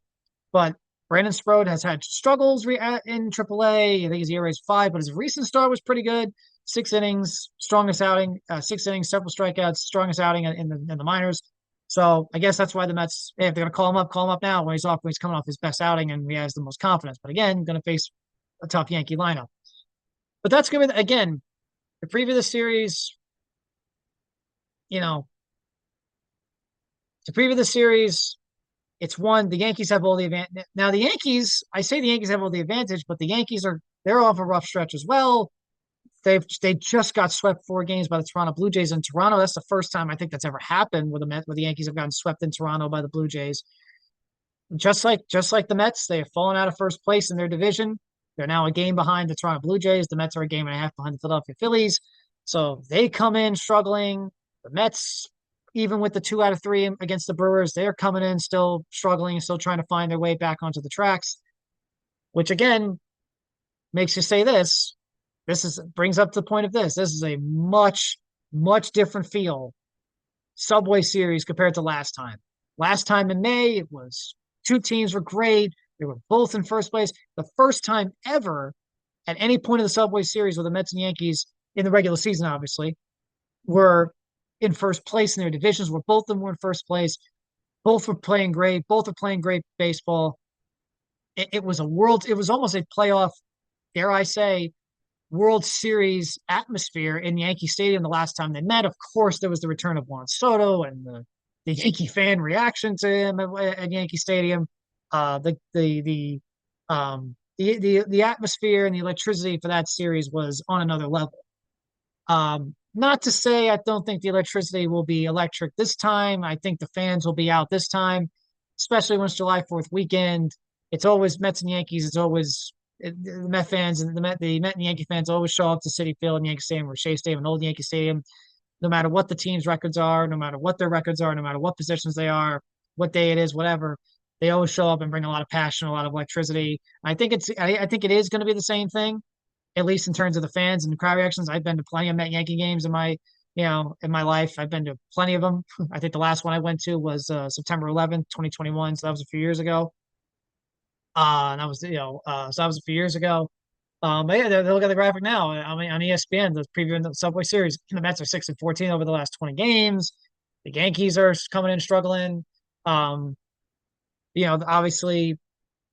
But Brandon Sproat has had struggles in AAA. I think his ERA is 5, but his recent start was pretty good. 6 innings, strongest outing. 6 innings, several strikeouts, strongest outing in the minors. So I guess that's why the Mets, if they're going to call him up now when he's coming off his best outing and he has the most confidence. But again, going to face a tough Yankee lineup. But that's going to be, again, the preview of the series, it's one, the Yankees have all the advantage. Now, the Yankees have all the advantage, but the Yankees they're off a rough stretch as well. They just got swept 4 games by the Toronto Blue Jays in Toronto. That's the first time I think that's ever happened where the Yankees have gotten swept in Toronto by the Blue Jays. Just like the Mets, they have fallen out of first place in their division. They're now a game behind the Toronto Blue Jays. The Mets are a game and a half behind the Philadelphia Phillies. So they come in struggling. The Mets, even with the 2 out of 3 against the Brewers, they're coming in still struggling, still trying to find their way back onto the tracks, which again makes you say this. this is brings up the point of this. This is a much different feel Subway Series compared to last time. Last time in May, it was two teams were great. They were both in first place. The first time ever at any point of the Subway Series where the Mets and Yankees in the regular season, obviously, were in first place in their divisions, where both of them were in first place. Both were playing great. Both were playing great baseball. It was it was almost a playoff, dare I say, World Series atmosphere in Yankee Stadium the last time they met. Of course, there was the return of Juan Soto and the Yankee fan reaction to him at Yankee Stadium. The atmosphere and the electricity for that series was on another level. Not to say I don't think the electricity will be electric this time. I think the fans will be out this time, especially when it's July 4th weekend. It's always Mets and Yankees. It's always the Met fans and the Met and Yankee fans always show up to Citi Field and Yankee Stadium or Shea Stadium and Old Yankee Stadium, no matter what the team's records are, no matter what their records are, no matter what positions they are, what day it is, whatever. They always show up and bring a lot of passion, a lot of electricity. I think it is going to be the same thing, at least in terms of the fans and the crowd reactions. I've been to plenty of Met Yankee games in my life. I've been to plenty of them. I think the last one I went to was September 11th, 2021. So that was a few years ago. And that was, so that was a few years ago. But yeah, they look at the graphic now. I mean, on ESPN, the previewing the Subway Series, the Mets are 6-14 over the last 20 games. The Yankees are coming in struggling. Um, Obviously,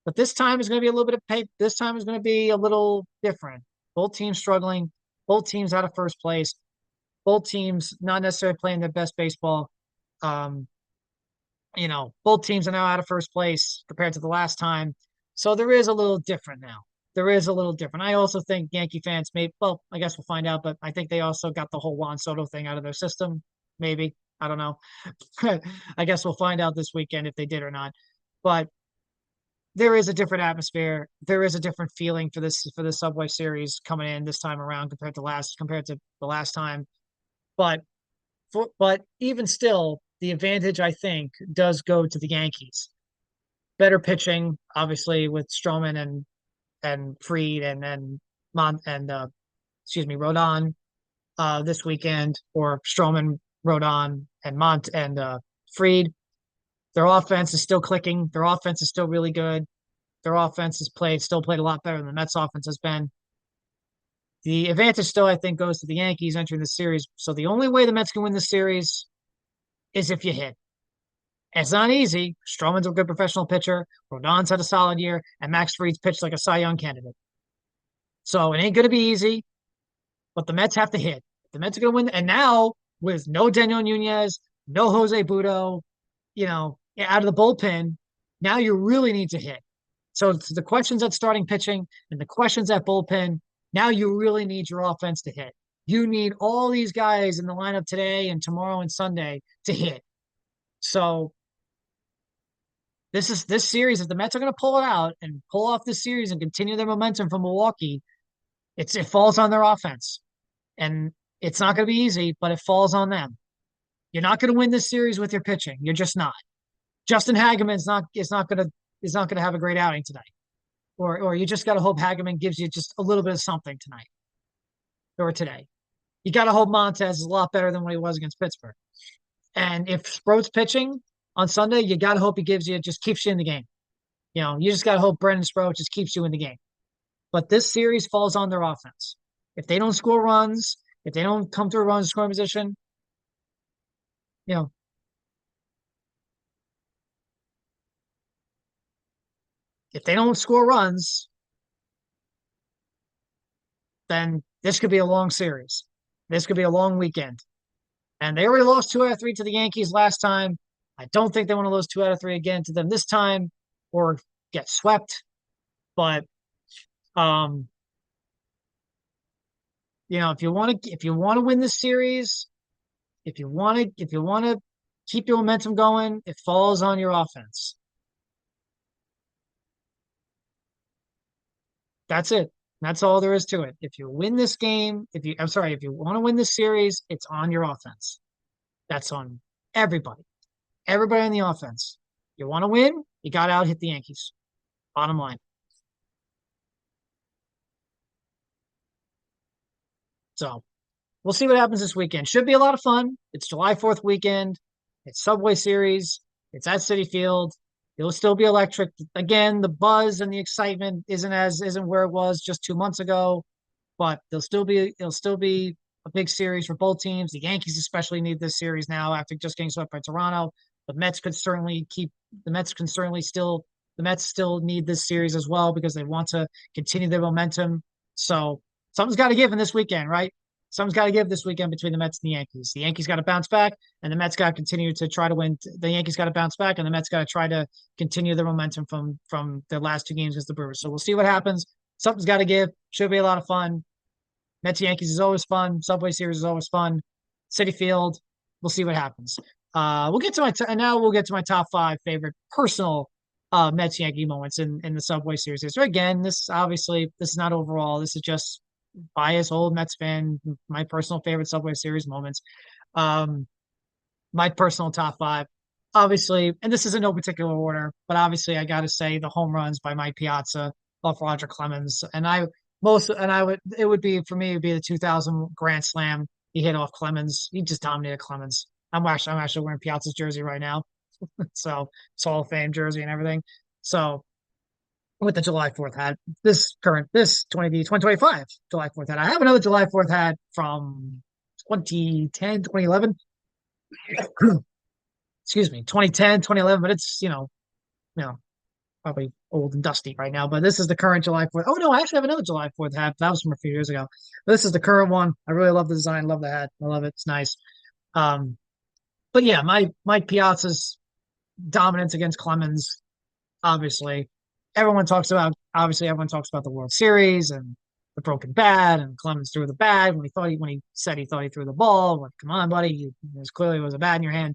but this time is going to be a little bit of pace. This time is going to be a little different. Both teams struggling. Both teams out of first place. Both teams not necessarily playing their best baseball. Um, both teams are now out of first place compared to the last time. So there is a little different now. There is a little different. I also think Yankee fans well, I guess we'll find out, but I think they also got the whole Juan Soto thing out of their system. Maybe. I don't know. I guess we'll find out this weekend if they did or not. But there is a different atmosphere. There is a different feeling for this Subway Series coming in this time around compared to the last time. But but even still, the advantage I think does go to the Yankees. Better pitching, obviously, with Stroman and Fried and then Rodon this weekend, or Stroman, Rodon, and Fried. Their offense is still clicking. Their offense is still really good. Their offense has still played a lot better than the Mets offense has been. The advantage still, I think, goes to the Yankees entering the series. So the only way the Mets can win the series is if you hit. It's not easy. Stroman's a good professional pitcher. Rodon's had a solid year, and Max Fried's pitched like a Cy Young candidate. So it ain't going to be easy, but the Mets have to hit. The Mets are going to win. And now, with no Daniel Nunez, no Jose Butto, out of the bullpen, now you really need to hit. So the questions at starting pitching and the questions at bullpen, now you really need your offense to hit. You need all these guys in the lineup today and tomorrow and Sunday to hit. So this series, if the Mets are going to pull it out and pull off this series and continue their momentum from Milwaukee, it falls on their offense. And it's not going to be easy, but it falls on them. You're not going to win this series with your pitching. You're just not. Justin Hageman is not going to have a great outing tonight. Or you just got to hope Hageman gives you just a little bit of something tonight or today. You got to hope Montez is a lot better than what he was against Pittsburgh. And if Sproat's pitching on Sunday, you got to hope he just keeps you in the game. You just got to hope Brendan Sproat just keeps you in the game. But this series falls on their offense. If they don't score runs, if they don't come to a run scoring position, if they don't score runs, then this could be a long series. This could be a long weekend. And they already lost 2 out of 3 to the Yankees last time. I don't think they want to lose 2 out of 3 again to them this time or get swept. But if you want to win this series, if you want to keep your momentum going, it falls on your offense. That's it. That's all there is to it. If you win this game, if you want to win this series, it's on your offense. That's on everybody. Everybody on the offense. You want to win, you got to out hit the Yankees. Bottom line. So we'll see what happens this weekend. Should be a lot of fun. It's July 4th weekend. It's Subway Series. It's at Citi Field. It'll still be electric. Again, the buzz and the excitement isn't where it was just 2 months ago, but it'll still be a big series for both teams. The Yankees especially need this series now after just getting swept by Toronto. The Mets could certainly keep the Mets can certainly still the Mets still need this series as well because they want to continue their momentum. So something's got to give in this weekend, right? Something's got to give this weekend between the Mets and the Yankees. The Yankees got to bounce back, and the Mets got to continue to try to win. The Yankees got to bounce back, and the Mets got to try to continue their momentum from their last two games against the Brewers. So we'll see what happens. Something's got to give. Should be a lot of fun. Mets Yankees is always fun. Subway Series is always fun. Citi Field. We'll see what happens. We'll get to and now we'll get to my top five favorite personal Mets Yankee moments in the Subway Series. So again, this is not overall. This is just bias old Mets fan. My personal favorite Subway Series moments. Um, my personal top five, obviously, and this is in no particular order, but obviously I got to say the home runs by Mike Piazza off Roger Clemens, and I would it would be for me it would be the 2000 Grand Slam he hit off Clemens. He just dominated Clemens. I'm actually wearing Piazza's jersey right now. So it's Hall of Fame jersey and everything. So with the July 4th hat, this 2025 July 4th hat. I have another July 4th hat from 2010, 2011. Excuse me, 2010, 2011, but it's, probably old and dusty right now. But this is the current July 4th. Oh no, I actually have another July 4th hat. That was from a few years ago. This is the current one. I really love the design, love the hat. I love it. It's nice. Um, but yeah, Mike Piazza's dominance against Clemens, obviously. Everyone talks about the World Series and the broken bat and Clemens threw the bat when he said he thought he threw the ball. Like, come on, buddy. Clearly was a bat in your hand.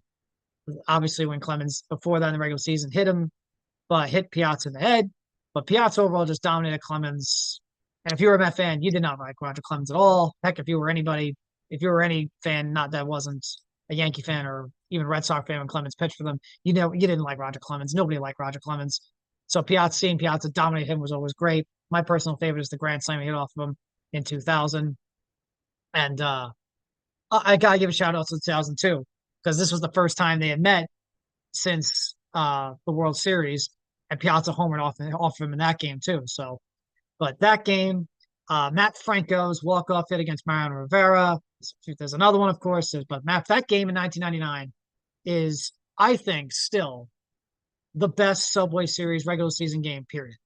Obviously, when Clemens before that in the regular season hit Piazza in the head. But Piazza overall just dominated Clemens. And if you were a Met fan, you did not like Roger Clemens at all. Heck, if you were any fan, not that wasn't a Yankee fan or even a Red Sox fan when Clemens pitched for them, you didn't like Roger Clemens. Nobody liked Roger Clemens. So seeing Piazza dominate him was always great. My personal favorite is the grand slam he hit off of him in 2000. And I gotta give a shout out to 2002 because this was the first time they had met since the World Series, and Piazza homered off him in that game too. So, but that game, Matt Franco's walk-off hit against Mariano Rivera. There's another one, of course, but that game in 1999 is, I think, still the best Subway Series regular season game, period.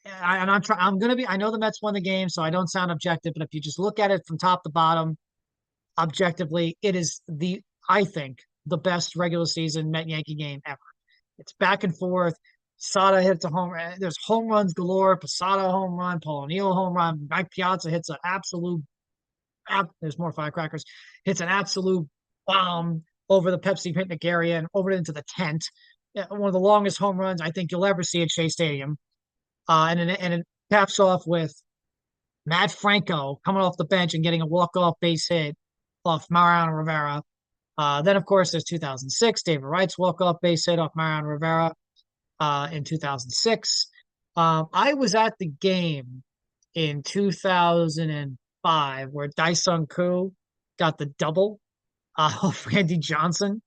I know the Mets won the game, so I don't sound objective, but if you just look at it from top to bottom, objectively, it is I think, the best regular season Met Yankee game ever. It's back and forth. Posada hits a home run. There's home runs galore. Posada home run, Paul O'Neill home run. Mike Piazza hits an absolute, there's more firecrackers, hits an absolute bomb over the Pepsi picnic area and over into the tent. One of the longest home runs I think you'll ever see at Shea Stadium. And it caps off with Matt Franco coming off the bench and getting a walk-off base hit off Mariano Rivera. Then, of course, there's 2006, David Wright's walk-off base hit off Mariano Rivera in 2006. I was at the game in 2005 where Dae-Sung Koo got the double off Randy Johnson.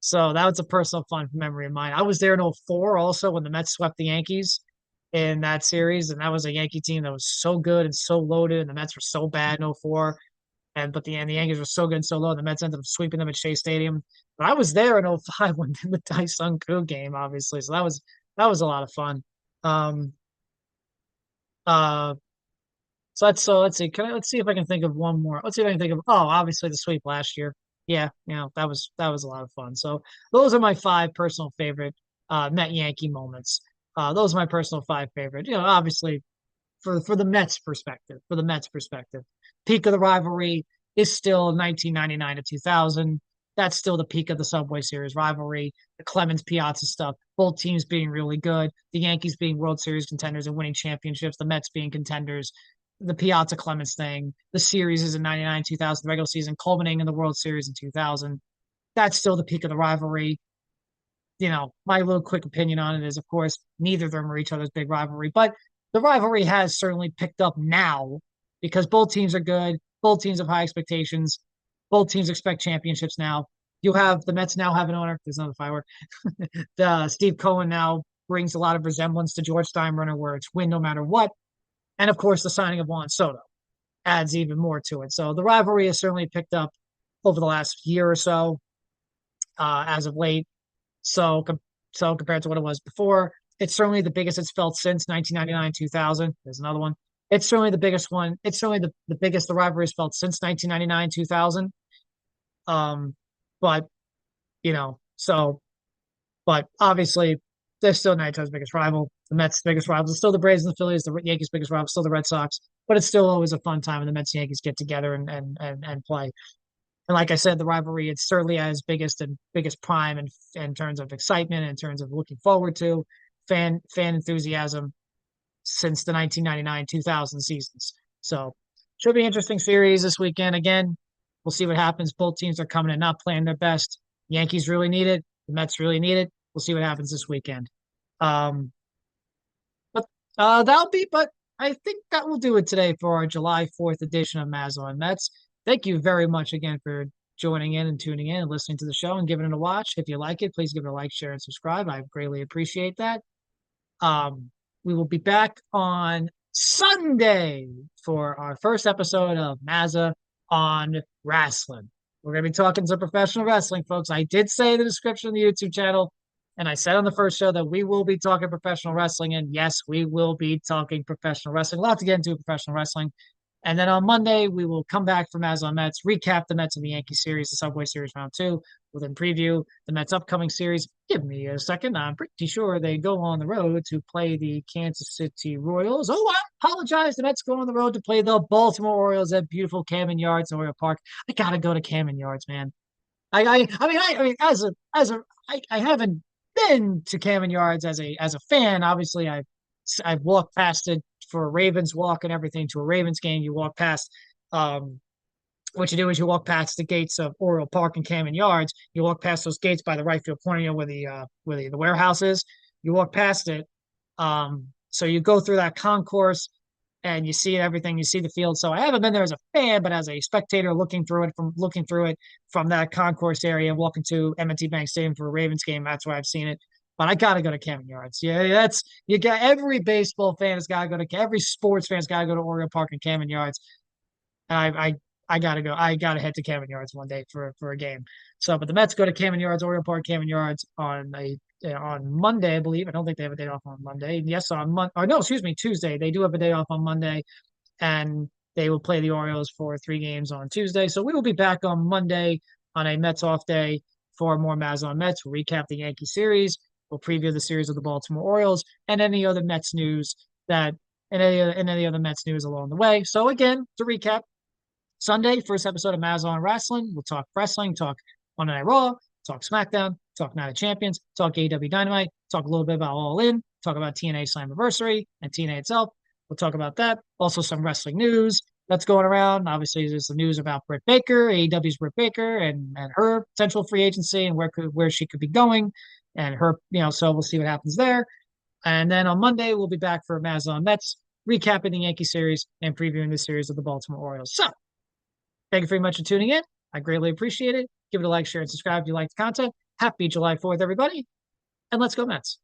So that was a personal fun memory of mine. I was there in 2004 also when the Mets swept the Yankees in that series, and that was a Yankee team that was so good and so loaded, and the Mets were so bad in 2004. But the Yankees were so good and so low, the Mets ended up sweeping them at Shea Stadium. But I was there in 2005 when the Dae-Sung Koo game, obviously. So that was a lot of fun. Um, uh, let's see. Let's see if I can think of one more. Let's see if I can think of. Oh, obviously the sweep last year. Yeah, that was a lot of fun. So those are my five personal favorite Met Yankee moments. Those are my personal five favorite. Obviously for the Mets perspective, peak of the rivalry is still 1999 to 2000. That's still the peak of the Subway Series rivalry. The Clemens Piazza stuff, both teams being really good, the Yankees being World Series contenders and winning championships, the Mets being contenders, the Piazza Clemens thing, the series is in 99, 2000, the regular season culminating in the World Series in 2000. That's still the peak of the rivalry. My little quick opinion on it is, of course, neither of them are each other's big rivalry, but the rivalry has certainly picked up now because both teams are good. Both teams have high expectations. Both teams expect championships now. You have the Mets now have an owner. There's another firework. Steve Cohen now brings a lot of resemblance to George Steinbrenner, where it's win no matter what. And of course, the signing of Juan Soto adds even more to it. So the rivalry has certainly picked up over the last year or so, as of late. So, so compared to what it was before, it's certainly the biggest it's felt since 1999, 2000. There's another one. It's certainly the biggest one. It's certainly the biggest the rivalry has felt since 1999, 2000. Um, but you know, so but obviously they're still Nighthawk's biggest rival. The Mets' biggest rival is still the Braves and the Phillies. The Yankees' biggest rival is still the Red Sox. But it's still always a fun time when the Mets and Yankees get together and play. And like I said, the rivalry, it's certainly at its biggest prime in terms of excitement, in terms of looking forward to fan enthusiasm since the 1999-2000 seasons. So should be an interesting series this weekend. Again, we'll see what happens. Both teams are coming and not playing their best. Yankees really need it. The Mets really need it. We'll see what happens this weekend. But but I think that will do it today for our July 4th edition of MazzaOnMets. Thank you very much again for joining in and tuning in and listening to the show and giving it a watch. If you like it, please give it a like, share, and subscribe. I greatly appreciate that. We will be back on Sunday for our first episode of Mazza on Wrestling. We're going to be talking some professional wrestling, folks. I did say in the description of the YouTube channel, and I said on the first show that we will be talking professional wrestling. And yes, we will be talking professional wrestling. A lot to get into professional wrestling. And then on Monday, we will come back from MazzaOnMets, recap the Mets and the Yankees series, the Subway Series round 2. We'll then preview the Mets' upcoming series. Give me a second. I'm pretty sure they go on the road to play the Kansas City Royals. Oh, I apologize. The Mets go on the road to play the Baltimore Orioles at beautiful Camden Yards, Oriole Park. I gotta go to Camden Yards, man. I haven't been to Camden Yards as a fan. Obviously, I've walked past it for a Ravens walk and everything to a Ravens game. You walk past, what you do is you walk past the gates of Oriole Park and Camden Yards. You walk past those gates by the right field corner, you know, where the warehouse is. You walk past it. So you go through that concourse and you see everything. You see the field. So I haven't been there as a fan, but as a spectator looking through it from that concourse area, walking to M&T Bank Stadium for a Ravens game. That's where I've seen it. But I gotta go to Camden Yards. Yeah, that's you got every baseball fan has got to go to every sports fan's got to go to Oriole Park and Camden Yards. And I gotta go. I gotta head to Camden Yards one day for a game. So, but the Mets go to Camden Yards, Oriole Park, Camden Yards on Monday, I believe. I don't think they have a day off on Monday. Yes, on Monday. Or no, excuse me, Tuesday. They do have a day off on Monday, and they will play the Orioles for 3 games on Tuesday. So we will be back on Monday on a Mets off day for more MazzaOnMets. We'll recap the Yankee series. We'll preview the series of the Baltimore Orioles and any other Mets news any other Mets news along the way. So again, to recap, Sunday, first episode of Mazza on Wrestling. We'll talk wrestling, talk Monday Night Raw, talk SmackDown, talk Night of Champions, talk AEW Dynamite, talk a little bit about All In, talk about TNA Slammiversary and TNA itself. We'll talk about that. Also some wrestling news that's going around. Obviously, there's the news about Britt Baker, AEW's Britt Baker, and her potential free agency and where she could be going. And her, so we'll see what happens there. And then on Monday, we'll be back for MazzaOnMets, recapping the Yankee series and previewing the series of the Baltimore Orioles. So, thank you very much for tuning in. I greatly appreciate it. Give it a like, share, and subscribe if you like the content. Happy July 4th, everybody. And let's go Mets.